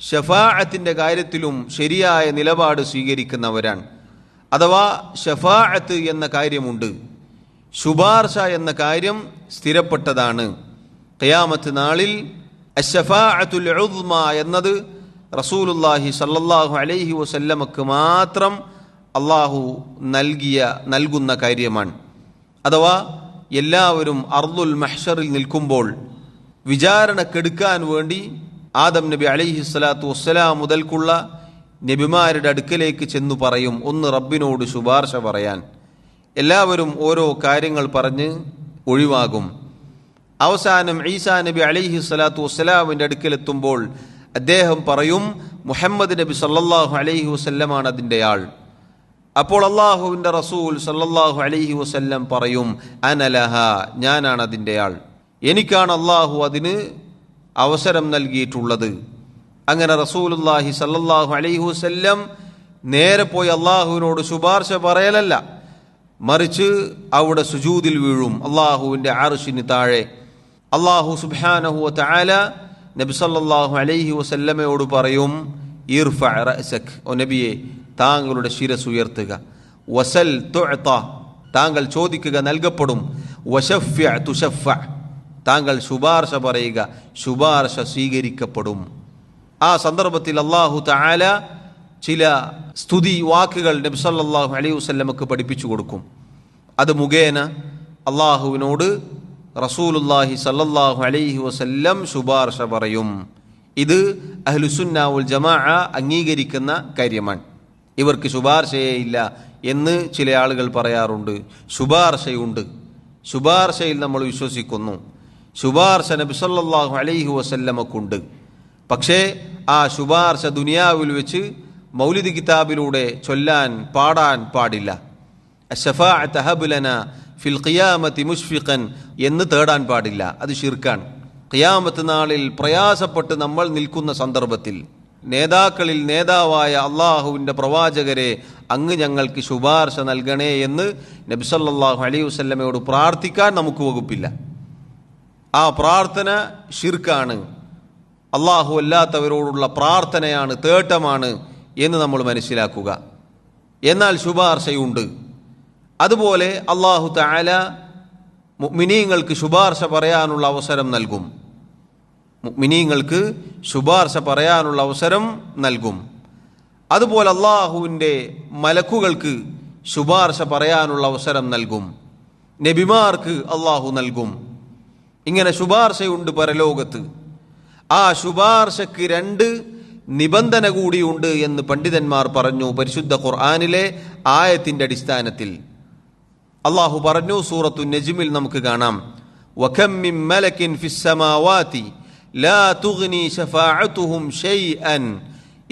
ഷഫാഅത്തിൻ്റെ കാര്യത്തിലും ശരിയായ നിലപാട് സ്വീകരിക്കുന്നവരാണ്. അഥവാ ഷഫാഅത്ത് എന്ന കാര്യമുണ്ട്, ശുപാർശ എന്ന കാര്യം സ്ഥിരപ്പെട്ടതാണ്. ഖിയാമത്ത് നാളിൽ അശ്ശഫാഅത്തുൽ ഉദ്മ എന്നത് റസൂലുള്ളാഹി സ്വല്ലല്ലാഹു അലൈഹി വസല്ലമക്ക് മാത്രം അള്ളാഹു നൽകുന്ന കാര്യമാണ്. അഥവാ എല്ലാവരും അർദുൽ മഹ്ശറിൽ നിൽക്കുമ്പോൾ വിചാരണക്കെടുക്കാൻ വേണ്ടി ആദം നബി അലൈഹി സ്വലാത്തു വസ്സലാം മുതൽക്കുള്ള നബിമാരുടെ അടുക്കലേക്ക് ചെന്നു പറയും, ഒന്ന് റബ്ബിനോട് ശുപാർശ പറയാൻ. എല്ലാവരും ഓരോ കാര്യങ്ങൾ പറഞ്ഞ് ഒഴിവാകും. അവസാനം ഈസാ നബി അലൈഹി സ്വലാത്തു വസ്സലാമിൻ്റെ അടുക്കലെത്തുമ്പോൾ അദ്ദേഹം പറയും, മുഹമ്മദ് നബി സല്ലല്ലാഹു അലൈഹി വസല്ലമാണ് അതിൻ്റെ ആൾ. അപ്പോൾ അള്ളാഹുവിൻ്റെ റസൂൽ സല്ലല്ലാഹു അലൈഹി വസല്ലം പറയും, അനലഹ, ഞാനാണ് അതിൻ്റെ ആൾ, എനിക്കാണ് അള്ളാഹു അതിന് അവസരം നൽകിയിട്ടുള്ളത്. അങ്ങനെ റസൂലുള്ളാഹി സല്ലല്ലാഹു അലൈഹി വസല്ലം നേരെ പോയി അള്ളാഹുവിനോട് ശുപാർശ പറയലല്ല, മറിച്ച് അവിടെ സുജൂദിൽ വീഴും, അള്ളാഹുവിൻ്റെ അർശിന് താഴെ. അള്ളാഹു സുബ്ഹാനഹു വ തആല നബി സല്ലല്ലാഹു അലൈഹി വസല്ലമയോട് പറയും, ഇർഫഅ റഅസക്, ഓ നബിയെ താങ്കളുടെ ശിരസ് ഉയർത്തുക, വസൽ തുഅത, താങ്കൾ ചോദിക്കുക നൽകപ്പെടും, വശഫ്യ തുശഫ, താങ്കൾ ശുപാർശ പറയുക ശുപാർശ സ്വീകരിക്കപ്പെടും. ആ സന്ദർഭത്തിൽ അള്ളാഹു തആല ചില സ്തുതി വാക്കുകൾ നബി സല്ലല്ലാഹു അലൈഹി വസല്ലമക്ക് പഠിപ്പിച്ചു കൊടുക്കും. അത് മുഖേന അള്ളാഹുവിനോട് റസൂലുള്ളാഹി സല്ലല്ലാഹു അലൈഹി വസല്ലം ശുപാർശ പറയും. ഇത് അഹ്ലുസുന്ന വൽ ജമാഅ അംഗീകരിക്കുന്ന കാര്യമാണ്. ഇവർക്ക് ശുപാർശയേ ഇല്ല എന്ന് ചില ആളുകൾ പറയാറുണ്ട്. ശുപാർശയുണ്ട്, ശുപാർശയിൽ നമ്മൾ വിശ്വസിക്കുന്നു. ശുപാർശ നബി സല്ലല്ലാഹു അലൈഹി വസല്ലമക്കുണ്ട്. പക്ഷേ ആ ശുപാർശ ദുനിയാവിൽ വെച്ച് മൗലിദ് കിതാബിലൂടെ ചൊല്ലാൻ പാടാൻ പാടില്ല. അശ്ശഫാഅത ഹബ് ലനാ ഫിൽ ഖിയാമത്തി മുഷ്ഫിഖൻ എന്ന് തേടാൻ പാടില്ല, അത് ശിർക്കാണ്. ഖിയാമത്ത് നാളിൽ പ്രയാസപ്പെട്ട് നമ്മൾ നിൽക്കുന്ന സന്ദർഭത്തിൽ നേതാക്കളിൽ നേതാവായ അള്ളാഹുവിൻ്റെ പ്രവാചകരെ അങ്ങ് ഞങ്ങൾക്ക് ശുപാർശ നൽകണേ എന്ന് നബി സല്ലല്ലാഹു അലൈഹി വസല്ലമയോട് പ്രാർത്ഥിക്കാൻ നമുക്ക് വകുപ്പില്ല. ആ പ്രാർത്ഥന ശിർക്കാണ്, അള്ളാഹു അല്ലാത്തവരോടുള്ള പ്രാർത്ഥനയാണ്, തേട്ടമാണ് എന്ന് നമ്മൾ മനസ്സിലാക്കുക. എന്നാൽ ശുപാർശയുണ്ട്. അതുപോലെ അള്ളാഹു തആല മുഅ്മിനീങ്ങൾക്ക് ശുപാർശ പറയാനുള്ള അവസരം നൽകും. മുഅ്മിനീങ്ങൾക്ക് ശുപാർശ പറയാനുള്ള അവസരം നൽകും. അതുപോലെ അള്ളാഹുവിൻ്റെ മലക്കുകൾക്ക് ശുപാർശ പറയാനുള്ള അവസരം നൽകും. നബിമാർക്ക് അള്ളാഹു നൽകും. ഇങ്ങനെ ശുപാർശയുണ്ട് പരലോകത്ത്. ആ ശുപാർശക്ക് 2 നിബന്ധന കൂടിയുണ്ട് എന്ന് പണ്ഡിതന്മാർ പറഞ്ഞു. പരിശുദ്ധ ഖുർആനിലെ ആയത്തിന്റെ അടിസ്ഥാനത്തിൽ അള്ളാഹു പറഞ്ഞു. സൂറത്തു നജ്മിൽ നമുക്ക് കാണാം, വകം മിൻ മലകിൻ ഫിസ് സമാവാതി ലാ തുഗ്നി ശഫാഅതുഹും ശൈഅൻ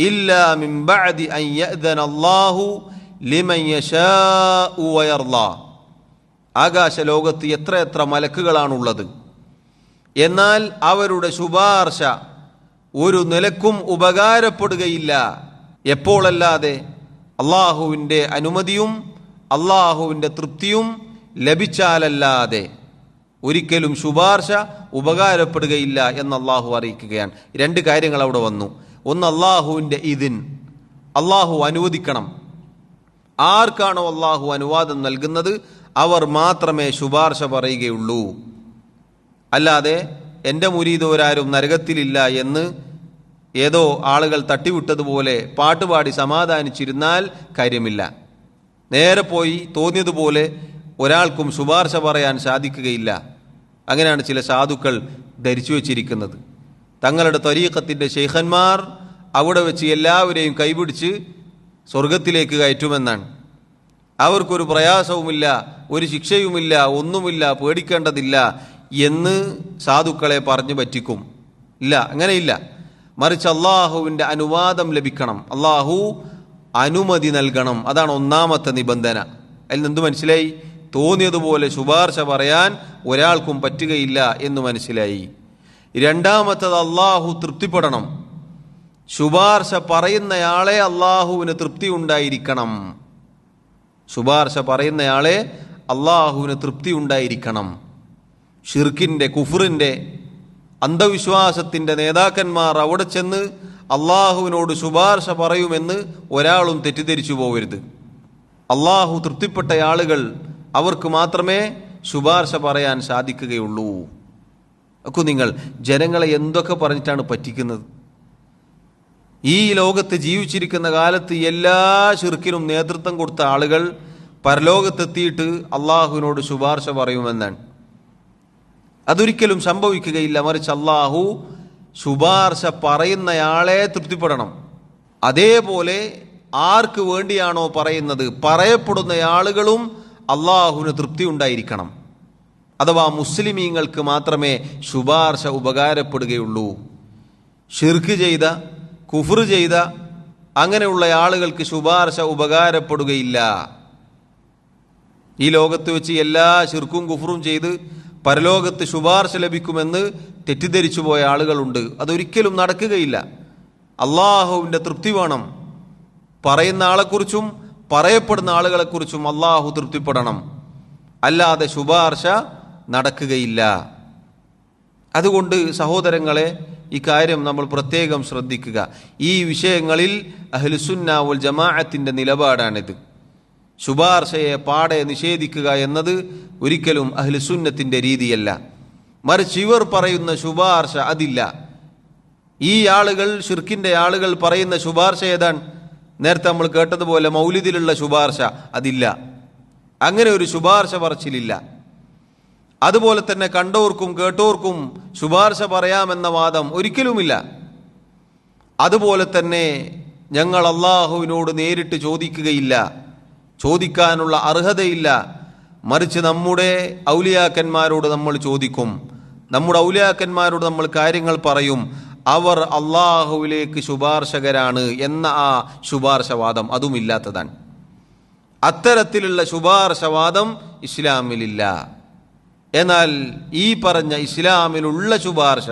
ഇല്ലാ മിൻ ബഅദി അൻ യഅ്ദന അല്ലാഹു ലിമൻ യശാഉ വയർളാ. ആകാശ ലോകത്ത് എത്ര മലക്കുകളാണുള്ളത്, എന്നാൽ അവരുടെ ശുപാർശ ഒരു നിലക്കും ഉപകാരപ്പെടുകയില്ല എപ്പോഴല്ലാതെ അള്ളാഹുവിൻ്റെ അനുമതിയും അള്ളാഹുവിൻ്റെ തൃപ്തിയും ലഭിച്ചാലല്ലാതെ ഒരിക്കലും ശുപാർശ ഉപകാരപ്പെടുകയില്ല എന്ന് അള്ളാഹു അറിയിക്കുകയാണ്. 2 കാര്യങ്ങൾ അവിടെ വന്നു. ഒന്ന്, അള്ളാഹുവിൻ്റെ ഇതിൻ, അള്ളാഹു അനുവദിക്കണം. ആർക്കാണോ അള്ളാഹു അനുവാദം നൽകുന്നത് അവർ മാത്രമേ ശുപാർശ പറയുകയുള്ളൂ. അല്ലാതെ എൻ്റെ മുരീദോരാരും നരകത്തിലില്ല എന്ന് ഏതോ ആളുകൾ തട്ടിവിട്ടതുപോലെ പാട്ടുപാടി സമാധാനിച്ചിരുന്നാൽ കാര്യമില്ല. നേരെ പോയി തോന്നിയതുപോലെ ഒരാൾക്കും ശുപാർശ പറയാൻ സാധിക്കുകയില്ല. അങ്ങനെയാണ് ചില സാധുക്കൾ ധരിച്ചു വച്ചിരിക്കുന്നത്. തങ്ങളുടെ ത്വരീഖത്തിൻ്റെ ശൈഖന്മാർ അവിടെ വെച്ച് എല്ലാവരെയും കൈപിടിച്ച് സ്വർഗത്തിലേക്ക് കയറ്റുമെന്നാണ്. അവർക്കൊരു പ്രയാസവുമില്ല, ഒരു ശിക്ഷയുമില്ല, ഒന്നുമില്ല, പേടിക്കേണ്ടതില്ല എന്ന് സാധുക്കളെ പറഞ്ഞു പറ്റിക്കും. ഇല്ല, അങ്ങനെയില്ല. മറിച്ച് അള്ളാഹുവിൻ്റെ അനുവാദം ലഭിക്കണം, അള്ളാഹു അനുമതി നൽകണം. അതാണ് ഒന്നാമത്തെ നിബന്ധന. അതിൽ നിന്ന് മനസ്സിലായി, തോന്നിയതുപോലെ ശുപാർശ പറയാൻ ഒരാൾക്കും പറ്റുകയില്ല എന്ന് മനസ്സിലായി. രണ്ടാമത്തത്, അള്ളാഹു തൃപ്തിപ്പെടണം. ശുപാർശ പറയുന്നയാളെ അള്ളാഹുവിന് തൃപ്തി ഉണ്ടായിരിക്കണം. ശുപാർശ പറയുന്നയാളെ അള്ളാഹുവിന് തൃപ്തി ഉണ്ടായിരിക്കണം. ഷിർക്കിൻ്റെ, കുഫറിൻ്റെ, അന്ധവിശ്വാസത്തിൻ്റെ നേതാക്കന്മാർ അവിടെ ചെന്ന് അള്ളാഹുവിനോട് ശുപാർശ പറയുമെന്ന് ഒരാളും തെറ്റിദ്ധരിച്ചു പോകരുത്. അള്ളാഹു തൃപ്തിപ്പെട്ട ആളുകൾ, അവർക്ക് മാത്രമേ ശുപാർശ പറയാൻ സാധിക്കുകയുള്ളൂ. ഒക്കെ നിങ്ങൾ ജനങ്ങളെ എന്തൊക്കെ പറഞ്ഞിട്ടാണ് പറ്റിക്കുന്നത്? ഈ ലോകത്ത് ജീവിച്ചിരിക്കുന്ന കാലത്ത് എല്ലാ ശിർക്കിനും നേതൃത്വം കൊടുത്ത ആളുകൾ പരലോകത്തെത്തിയിട്ട് അള്ളാഹുവിനോട് ശുപാർശ പറയുമെന്നാണ്. അതൊരിക്കലും സംഭവിക്കുകയില്ല. മറിച്ച് അള്ളാഹു ശുപാർശ പറയുന്നയാളെ തൃപ്തിപ്പെടണം. അതേപോലെ ആർക്ക് വേണ്ടിയാണോ പറയുന്നത്, പറയപ്പെടുന്ന ആളുകളും അള്ളാഹുവിന് തൃപ്തി ഉണ്ടായിരിക്കണം. അഥവാ മുസ്ലിമീങ്ങൾക്ക് മാത്രമേ ശുപാർശ ഉപകാരപ്പെടുകയുള്ളൂ. ഷിർക്ക് ചെയ്ത, കുഫർ ചെയ്ത അങ്ങനെയുള്ള ആളുകൾക്ക് ശുപാർശ ഉപകാരപ്പെടുകയില്ല. ഈ ലോകത്ത് വെച്ച് എല്ലാ ഷിർക്കും കുഫറും ചെയ്ത് പരലോകത്ത് ശുപാർശ ലഭിക്കുമെന്ന് തെറ്റിദ്ധരിച്ചു പോയ ആളുകളുണ്ട്. അതൊരിക്കലും നടക്കുകയില്ല. അള്ളാഹുവിൻ്റെ തൃപ്തി വേണം. പറയുന്ന ആളെക്കുറിച്ചും പറയപ്പെടുന്ന ആളുകളെക്കുറിച്ചും അള്ളാഹു തൃപ്തിപ്പെടണം, അല്ലാതെ ശുപാർശ നടക്കുകയില്ല. അതുകൊണ്ട് സഹോദരങ്ങളെ, ഈ കാര്യം നമ്മൾ പ്രത്യേകം ശ്രദ്ധിക്കുക. ഈ വിഷയങ്ങളിൽ അഹ്ലുസുന്ന വൽ ജമാഅത്തിൻ്റെ നിലപാടാണിത്. ശുപാർശയെ പാടെ നിഷേധിക്കുക എന്നത് ഒരിക്കലും അഹ്ലുസുന്നത്തിൻ്റെ രീതിയല്ല. മറിച്ച് ഇവർ പറയുന്ന ശുപാർശ അതില്ല. ഈ ആളുകൾ, ഷിർക്കിൻ്റെ ആളുകൾ പറയുന്ന ശുപാർശ ഏതാണ്? നേരത്തെ നമ്മൾ കേട്ടതുപോലെ മൗലിദിലുള്ള ശുപാർശ അതില്ല. അങ്ങനെ ഒരു ശുപാർശ പറച്ചിലില്ല. അതുപോലെ തന്നെ കണ്ടോർക്കും കേട്ടോർക്കും ശുപാർശ പറയാമെന്ന വാദം ഒരിക്കലുമില്ല. അതുപോലെ തന്നെ ഞങ്ങൾ അള്ളാഹുവിനോട് നേരിട്ട് ചോദിക്കുകയില്ല, ചോദിക്കാനുള്ള അർഹതയില്ല. മറിച്ച് നമ്മുടെ ഔലിയാക്കന്മാരോട് നമ്മൾ ചോദിക്കും, നമ്മുടെ ഔലിയാക്കന്മാരോട് നമ്മൾ കാര്യങ്ങൾ പറയും. അവർ അള്ളാഹുവിലേക്ക് ശുപാർശകരാണ് എന്ന ആ ശുപാർശവാദം അതുമില്ലാത്തതാണ്. അത്തരത്തിലുള്ള ശുപാർശവാദം ഇസ്ലാമിലില്ല. എന്നാൽ ഈ പറഞ്ഞ ഇസ്ലാമിലുള്ള ശുപാർശ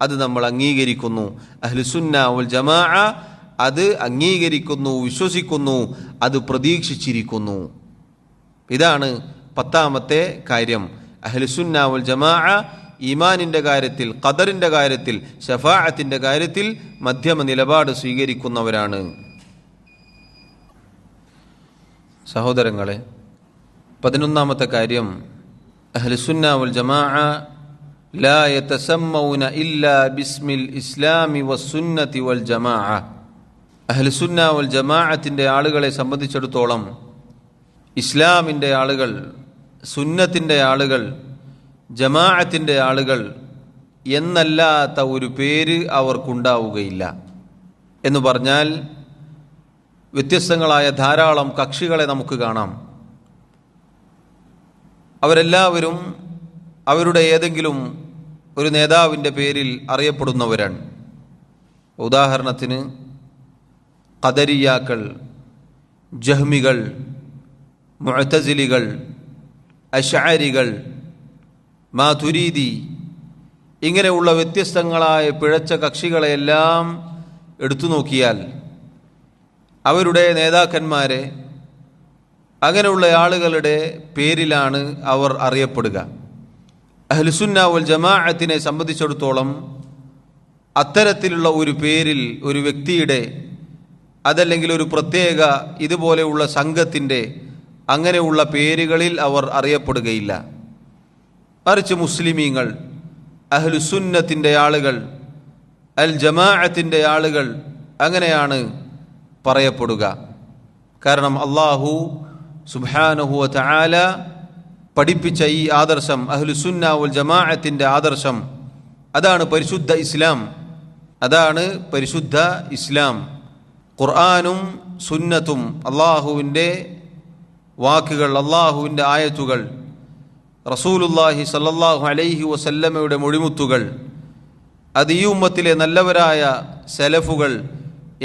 അത് നമ്മൾ അംഗീകരിക്കുന്നു. അഹ്ലുസുന്ന വൽ ജമാഅ അത് അംഗീകരിക്കുന്നു, വിശ്വസിക്കുന്നു, അത് പ്രതീക്ഷിച്ചിരിക്കുന്നു. ഇതാണ് 10ാമത്തെ കാര്യം. അഹ്ലുസുന്ന വൽ ജമാഅ ഈമാനിൻ്റെ കാര്യത്തിൽ, ഖദറിൻ്റെ കാര്യത്തിൽ, ശഫാഅത്തിൻ്റെ കാര്യത്തിൽ മധ്യമ നിലപാട് സ്വീകരിക്കുന്നവരാണ്. സഹോദരങ്ങളെ, 11ാമത്തെ കാര്യം, അഹ്ലുസുന്ന വൽ ജമാഅ ലാ യതസമ്മൗന ഇല്ലാ ബിസ്മിൽ ഇസ്ലാമി വസ്സുന്നതി വൽ ജമാഅ. അഹ്ലുസുന്ന വൽ ജമാഅത്തിൻ്റെ ആളുകളെ സംബന്ധിച്ചിടത്തോളം ഇസ്ലാമിൻ്റെ ആളുകൾ, സുന്നത്തിൻ്റെ ആളുകൾ, ജമാഅത്തിൻ്റെ ആളുകൾ എന്നല്ലാത്ത ഒരു പേര് അവർക്കുണ്ടാവുകയില്ല. എന്ന് പറഞ്ഞാൽ വ്യത്യസ്തങ്ങളായ ധാരാളം കക്ഷികളെ നമുക്ക് കാണാം. അവരെല്ലാവരും അവരുടെ ഏതെങ്കിലും ഒരു നേതാവിൻ്റെ പേരിൽ അറിയപ്പെടുന്നവരാണ്. ഉദാഹരണത്തിന് ഖദരിയാക്കൾ, ജഹ്മികൾ, മുഅ്തസിലികൾ, അശ്അരികൾ, മാതുരീദി, ഇങ്ങനെയുള്ള വ്യത്യസ്തങ്ങളായ പിഴച്ച കക്ഷികളെയെല്ലാം എടുത്തു നോക്കിയാൽ അവരുടെ നേതാക്കന്മാരെ അങ്ങനെയുള്ള ആളുകളുടെ പേരിലാണ് അവർ അറിയപ്പെടുക. അഹ്ലുസുന്ന വൽ ജമാഅത്തിനെ സംബന്ധിച്ചിടത്തോളം അത്തരത്തിലുള്ള ഒരു പേരിൽ ഒരു വ്യക്തിയുടെ, അതല്ലെങ്കിൽ ഒരു പ്രത്യേക ഇതുപോലെയുള്ള സംഘത്തിൻ്റെ അങ്ങനെയുള്ള പേരുകളിൽ അവർ അറിയപ്പെടുകയില്ല. മറിച്ച് മുസ്ലിമീങ്ങൾ, അഹ്ലുസുന്നത്തിൻ്റെ ആളുകൾ, അൽ ജമാഅത്തിൻ്റെ ആളുകൾ അങ്ങനെയാണ് പറയപ്പെടുക. കാരണം അല്ലാഹു സുബ്ഹാനഹു വ തആല പഠിപ്പിച്ച ഈ ആദർശം, അഹ്ലുസുന്ന വൽ ജമാഅത്തിൻ്റെ ആദർശം, അതാണ് പരിശുദ്ധ ഇസ്ലാം. അതാണ് പരിശുദ്ധ ഇസ്ലാം. ഖുർആനും സുന്നത്തും, അള്ളാഹുവിൻ്റെ വാക്കുകൾ, അള്ളാഹുവിൻ്റെ ആയത്തുകൾ, റസൂലുള്ളാഹി സല്ലല്ലാഹു അലൈഹി വസല്ലമയുടെ മൊഴിമുത്തുകൾ, അത് ഈ ഉമ്മത്തിലെ നല്ലവരായ സലഫുകൾ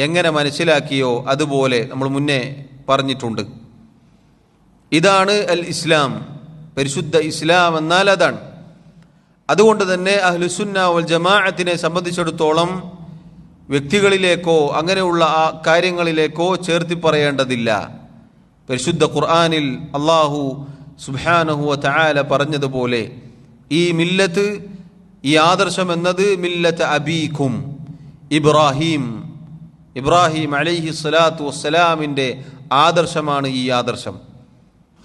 എങ്ങനെ മനസ്സിലാക്കിയോ അതുപോലെ നമ്മൾ മുന്നേ പറഞ്ഞിട്ടുണ്ട്. ഇതാണ് അൽ ഇസ്ലാം. പരിശുദ്ധ ഇസ്ലാം എന്നാൽ അതാണ്. അതുകൊണ്ട് തന്നെ അഹ്ലുസുന്ന വൽ ജമാഅത്തിനെ സംബന്ധിച്ചിടത്തോളം വ്യക്തികളിലേക്കോ അങ്ങനെയുള്ള കാര്യങ്ങളിലേക്കോ ചേർത്തി പറയേണ്ടതില്ല. പരിശുദ്ധ ഖുർആനിൽ അല്ലാഹു സുബ്ഹാനഹു വ തആല പറഞ്ഞതുപോലെ ഈ മില്ലത്ത്, ഈ ആദർശം എന്നത് മില്ലത്ത് അബീക്കും ഇബ്രാഹിം, ഇബ്രാഹിം അലൈഹി സ്വലാത്തു വസ്സലാമിൻ്റെ ആദർശമാണ് ഈ ആദർശം.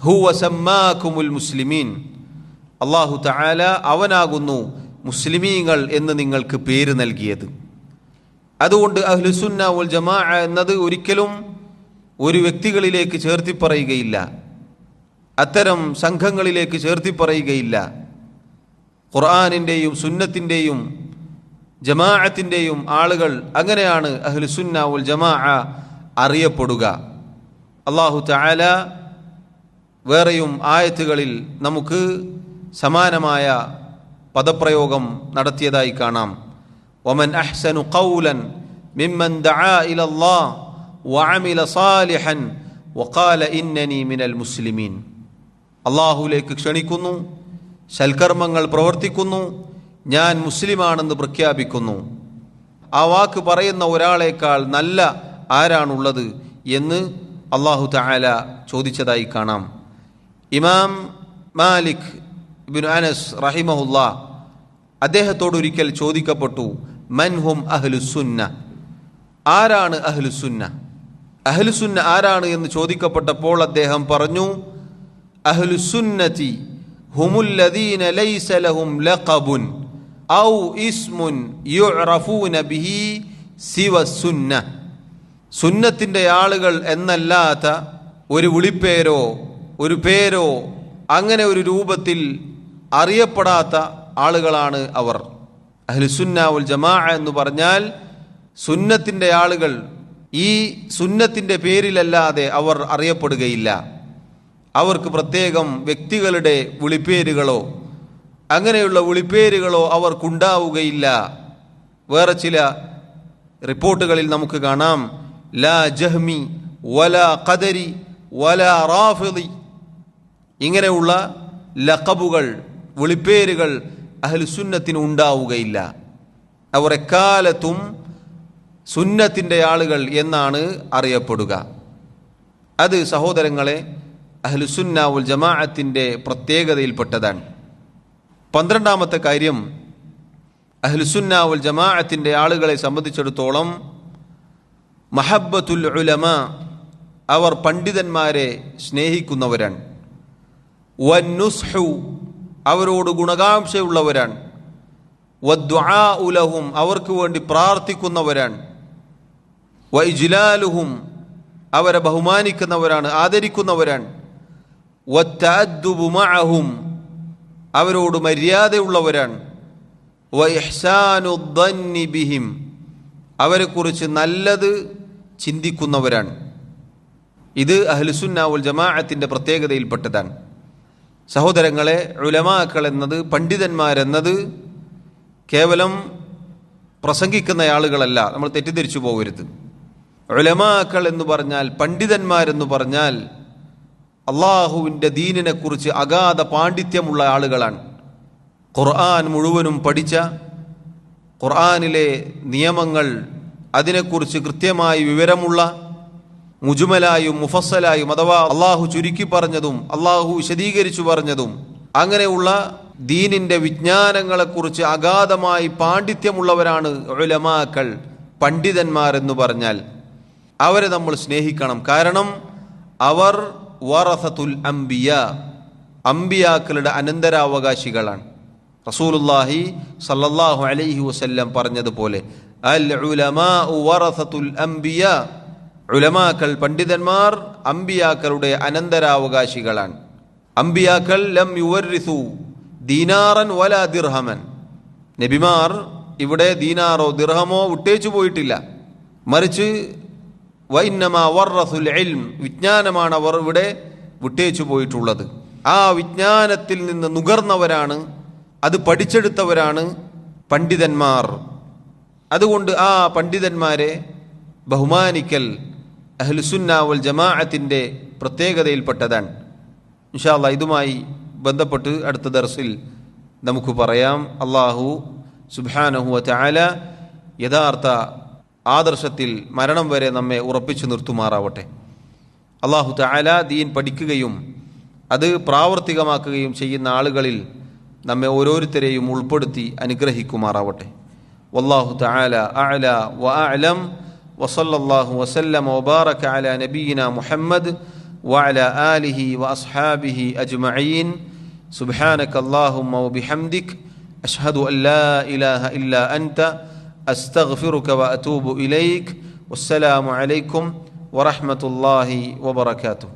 ഹുവ സമ്മാക്കുമുൽ മുസ്ലിമീൻ, അല്ലാഹു തആല അവനാകുന്നു മുസ്ലിമീങ്ങൾ എന്ന് നിങ്ങൾക്ക് പേര് നൽകിയത്. അതുകൊണ്ട് അഹ്ലുസുന്ന വൽ ജമാഅ എന്നത് ഒരിക്കലും ഒരു വ്യക്തികളിലേക്ക് ചേർത്തി പറയുകയില്ല, അത്തരം സംഘങ്ങളിലേക്ക് ചേർത്തി പറയുകയില്ല. ഖുർആനിൻ്റെയും സുന്നത്തിൻ്റെയും ജമാഅത്തിൻ്റെയും ആളുകൾ അങ്ങനെയാണ് അഹ്ലുസുന്ന വൽ ജമാഅ അറിയപ്പെടുക. അല്ലാഹു തആല വേറെയും ആയത്തുകളിൽ നമുക്ക് സമാനമായ പദപ്രയോഗം നടത്തിയതായി കാണാം. വമൻ അഹ്സനു ഖൗലൻ മിമ്മൻ ദആ ഇലല്ലാഹ് വഅമില സാലിഹൻ വഖാല ഇന്നനി മിനൽ മുസ്ലിമീൻ. അല്ലാഹുവിലേക്ക് ക്ഷണിക്കുന്നു, സൽക്കർമ്മങ്ങൾ പ്രവർത്തിക്കുന്നു, ഞാൻ മുസ്ലിമാണെന്ന് പ്രഖ്യാപിക്കുന്നു. ആ വാക്ക് പറയുന്ന ഒരാളേക്കാൾ നല്ല ആരാണുള്ളത് എന്ന് അല്ലാഹു തആല ചോദിച്ചതായി കാണാം. ഇമാം മാലിക് ഇബ്നു അനസ് റഹിമഹുല്ലാ, അദ്ദേഹത്തോടൊരിക്കൽ ചോദിക്കപ്പെട്ടു, മൻഹും അഹ്ലുസുന്ന, ആരാണ് അഹ്ലുസുന്ന, അഹ്ലുസുന്ന ആരാണ് എന്ന് ചോദിക്കപ്പെട്ടപ്പോൾ അദ്ദേഹം പറഞ്ഞു, അഹ്ലുസുന്നതി ഹുമുല്ലദീന ലൈസ ലഹും ലഖബുൻ ഔ ഇസ്മുൻ യുഅറഫൂന ബിഹി സിവ സുന്ന. സുന്നത്തിൻ്റെ ആളുകൾ എന്നല്ലാത്ത ഒരു വിളിപ്പേരോ ഒരു പേരോ അങ്ങനെ ഒരു രൂപത്തിൽ അറിയപ്പെടാത്ത ആളുകളാണ് അവർ. അഹ്ലുസുന്ന വൽ ജമാഅ എന്ന് പറഞ്ഞാൽ സുന്നത്തിൻ്റെ ആളുകൾ. ഈ സുന്നത്തിൻ്റെ പേരിലല്ലാതെ അവർ അറിയപ്പെടുകയില്ല. അവർക്ക് പ്രത്യേകം വ്യക്തികളുടെ വിളിപ്പേരുകളോ അങ്ങനെയുള്ള വിളിപ്പേരുകളോ അവർക്കുണ്ടാവുകയില്ല. വേറെ ചില റിപ്പോർട്ടുകളിൽ നമുക്ക് കാണാം, ലാ ജഹ്മി വലാ ഖദരി വലാ റാഫിദി, ഇങ്ങനെയുള്ള ലഖബുകൾ, വിളിപ്പേരുകൾ അഹ്ലുസുന്നത്തിന് ഉണ്ടാവുകയില്ല. അവർ എക്കാലത്തും സുന്നത്തിൻ്റെ ആളുകൾ എന്നാണ് അറിയപ്പെടുക. അത് സഹോദരങ്ങളെ അഹ്ലുസുന്ന വൽ ജമാഅത്തിൻ്റെ പ്രത്യേകതയിൽപ്പെട്ടതാണ്. 12ാമത്തെ കാര്യം, അഹ്ലുസുന്ന വൽ ജമാഅത്തിൻ്റെ ആളുകളെ സംബന്ധിച്ചിടത്തോളം മഹബ്ബത്തുൽ ഉലമാ, അവർ പണ്ഡിതന്മാരെ സ്നേഹിക്കുന്നവരാണ്. വന്നുസ്ഹു, അവരോട് ഗുണകാംക്ഷയുള്ളവരാണ്. വദ്ദുആഉ ലഹും, അവർക്ക് വേണ്ടി പ്രാർത്ഥിക്കുന്നവരാണ്. വഇജ്ലാലുഹും, അവരെ ബഹുമാനിക്കുന്നവരാണ്, ആദരിക്കുന്നവരാണ്. വത്തഅദ്ദുബു മഅഹും, അവരോട് മര്യാദയുള്ളവരാണ്. വ ഇഹ്സാനു ദന്നി ബിഹിം, അവരെക്കുറിച്ച് നല്ലത് ചിന്തിക്കുന്നവരാണ്. ഇത് അഹ്ലുസുന്ന വൽ ജമാഅത്തിൻ്റെ പ്രത്യേകതയിൽപ്പെട്ടതാണ്. സഹോദരങ്ങളെ, ഉലമാക്കൾ എന്നത്, പണ്ഡിതന്മാരെന്നത് കേവലം പ്രസംഗിക്കുന്ന ആളുകളല്ല, നമ്മൾ തെറ്റിദ്ധരിച്ചു പോകരുത്. ഉലമാക്കൾ എന്ന് പറഞ്ഞാൽ, പണ്ഡിതന്മാരെന്ന് പറഞ്ഞാൽ അള്ളാഹുവിൻ്റെ ദീനിനെക്കുറിച്ച് അഗാധ പാണ്ഡിത്യമുള്ള ആളുകളാണ്. ഖുർആൻ മുഴുവനും പഠിച്ച, ഖുർആനിലെ നിയമങ്ങൾ അതിനെക്കുറിച്ച് കൃത്യമായി വിവരമുള്ള, മുജ്മലായും മുഫസ്സലായും അഥവാ അള്ളാഹു ചുരുക്കി പറഞ്ഞതും അള്ളാഹു വിശദീകരിച്ചു പറഞ്ഞതും അങ്ങനെയുള്ള ദീനിൻ്റെ വിജ്ഞാനങ്ങളെക്കുറിച്ച് അഗാധമായി പാണ്ഡിത്യമുള്ളവരാണ് ഉലമാക്കൾ, പണ്ഡിതന്മാരെന്ന് പറഞ്ഞാൽ. അവരെ നമ്മൾ സ്നേഹിക്കണം. കാരണം അവർ വറസത്തുൽ അംബിയ, അംബിയാക്കളുടെ അനന്തരാവകാശികളാണ്. റസൂലുള്ളാഹി സല്ലല്ലാഹു അലൈഹി വസല്ലം പറഞ്ഞതുപോലെ അൽ ഉലമാഉ വറസത്തുൽ അംബിയ, ഉലമാക്കൾ, പണ്ഡിതന്മാർ അംബിയാക്കളുടെ അനന്തരാവകാശികളാണ്. അംബിയാക്കൾ ലം യുവരിസു ദീനാറൻ വലാ ദിർഹമൻ, നബിമാർ ഇവിടെ ദീനാറോ ദിർഹമോ വിട്ടേച്ചു പോയിട്ടില്ല. മറിച്ച് വഇന്നമാ വറസുൽ ഇൽം, വിജ്ഞാനമാണ് അവർ ഇവിടെ വിട്ടേച്ചു പോയിട്ടുള്ളത്. ആ വിജ്ഞാനത്തിൽ നിന്ന് നുകർന്നവരാണ്, അത് പഠിച്ചെടുത്തവരാണ് പണ്ഡിതന്മാർ. അതുകൊണ്ട് ആ പണ്ഡിതന്മാരെ ബഹുമാനിക്കൽ അഹ്ലുസുന്ന വൽ ജമാഅത്തിൻ്റെ പ്രത്യേകതയിൽപ്പെട്ടതാണ്. ഇൻഷാ അല്ലാഹ് ഇതുമായി ബന്ധപ്പെട്ട് അടുത്ത ദർസിൽ നമുക്ക് പറയാം. അല്ലാഹു സുബ്ഹാനഹു വ തആല യഥാർത്ഥ ആദർശത്തിൽ മരണം വരെ നമ്മെ ഉറപ്പിച്ചു നിർത്തുമാറാവട്ടെ. അല്ലാഹു തആല ദീൻ പഠിക്കുകയും അത് പ്രാവർത്തികമാക്കുകയും ചെയ്യുന്ന ആളുകളിൽ നമ്മെ ഓരോരുത്തരെയും ഉൾപ്പെടുത്തി അനുഗ്രഹിക്കുമാറാവട്ടെ. വല്ലാഹു തആല അഅല വ അഅലം. വസല്ലല്ലാഹു വസല്ലമ വബാറക അലാ നബിയിന മുഹമ്മദ് വഅലാ ആലിഹി വഅസ്ഹാബിഹി അജ്മഈൻ. സുബ്ഹാനക അല്ലാഹുമ്മ വബിഹംദിക അശ്ഹദു അൻ ലാ ഇലാഹ ഇല്ലാ അൻത അസ്തഗ്ഫിറുക വഅതൂബു ഇലൈക്. വസ്സലാമു അലൈക്കും വറഹ്മത്തുള്ളാഹി വബറകാതുഹു.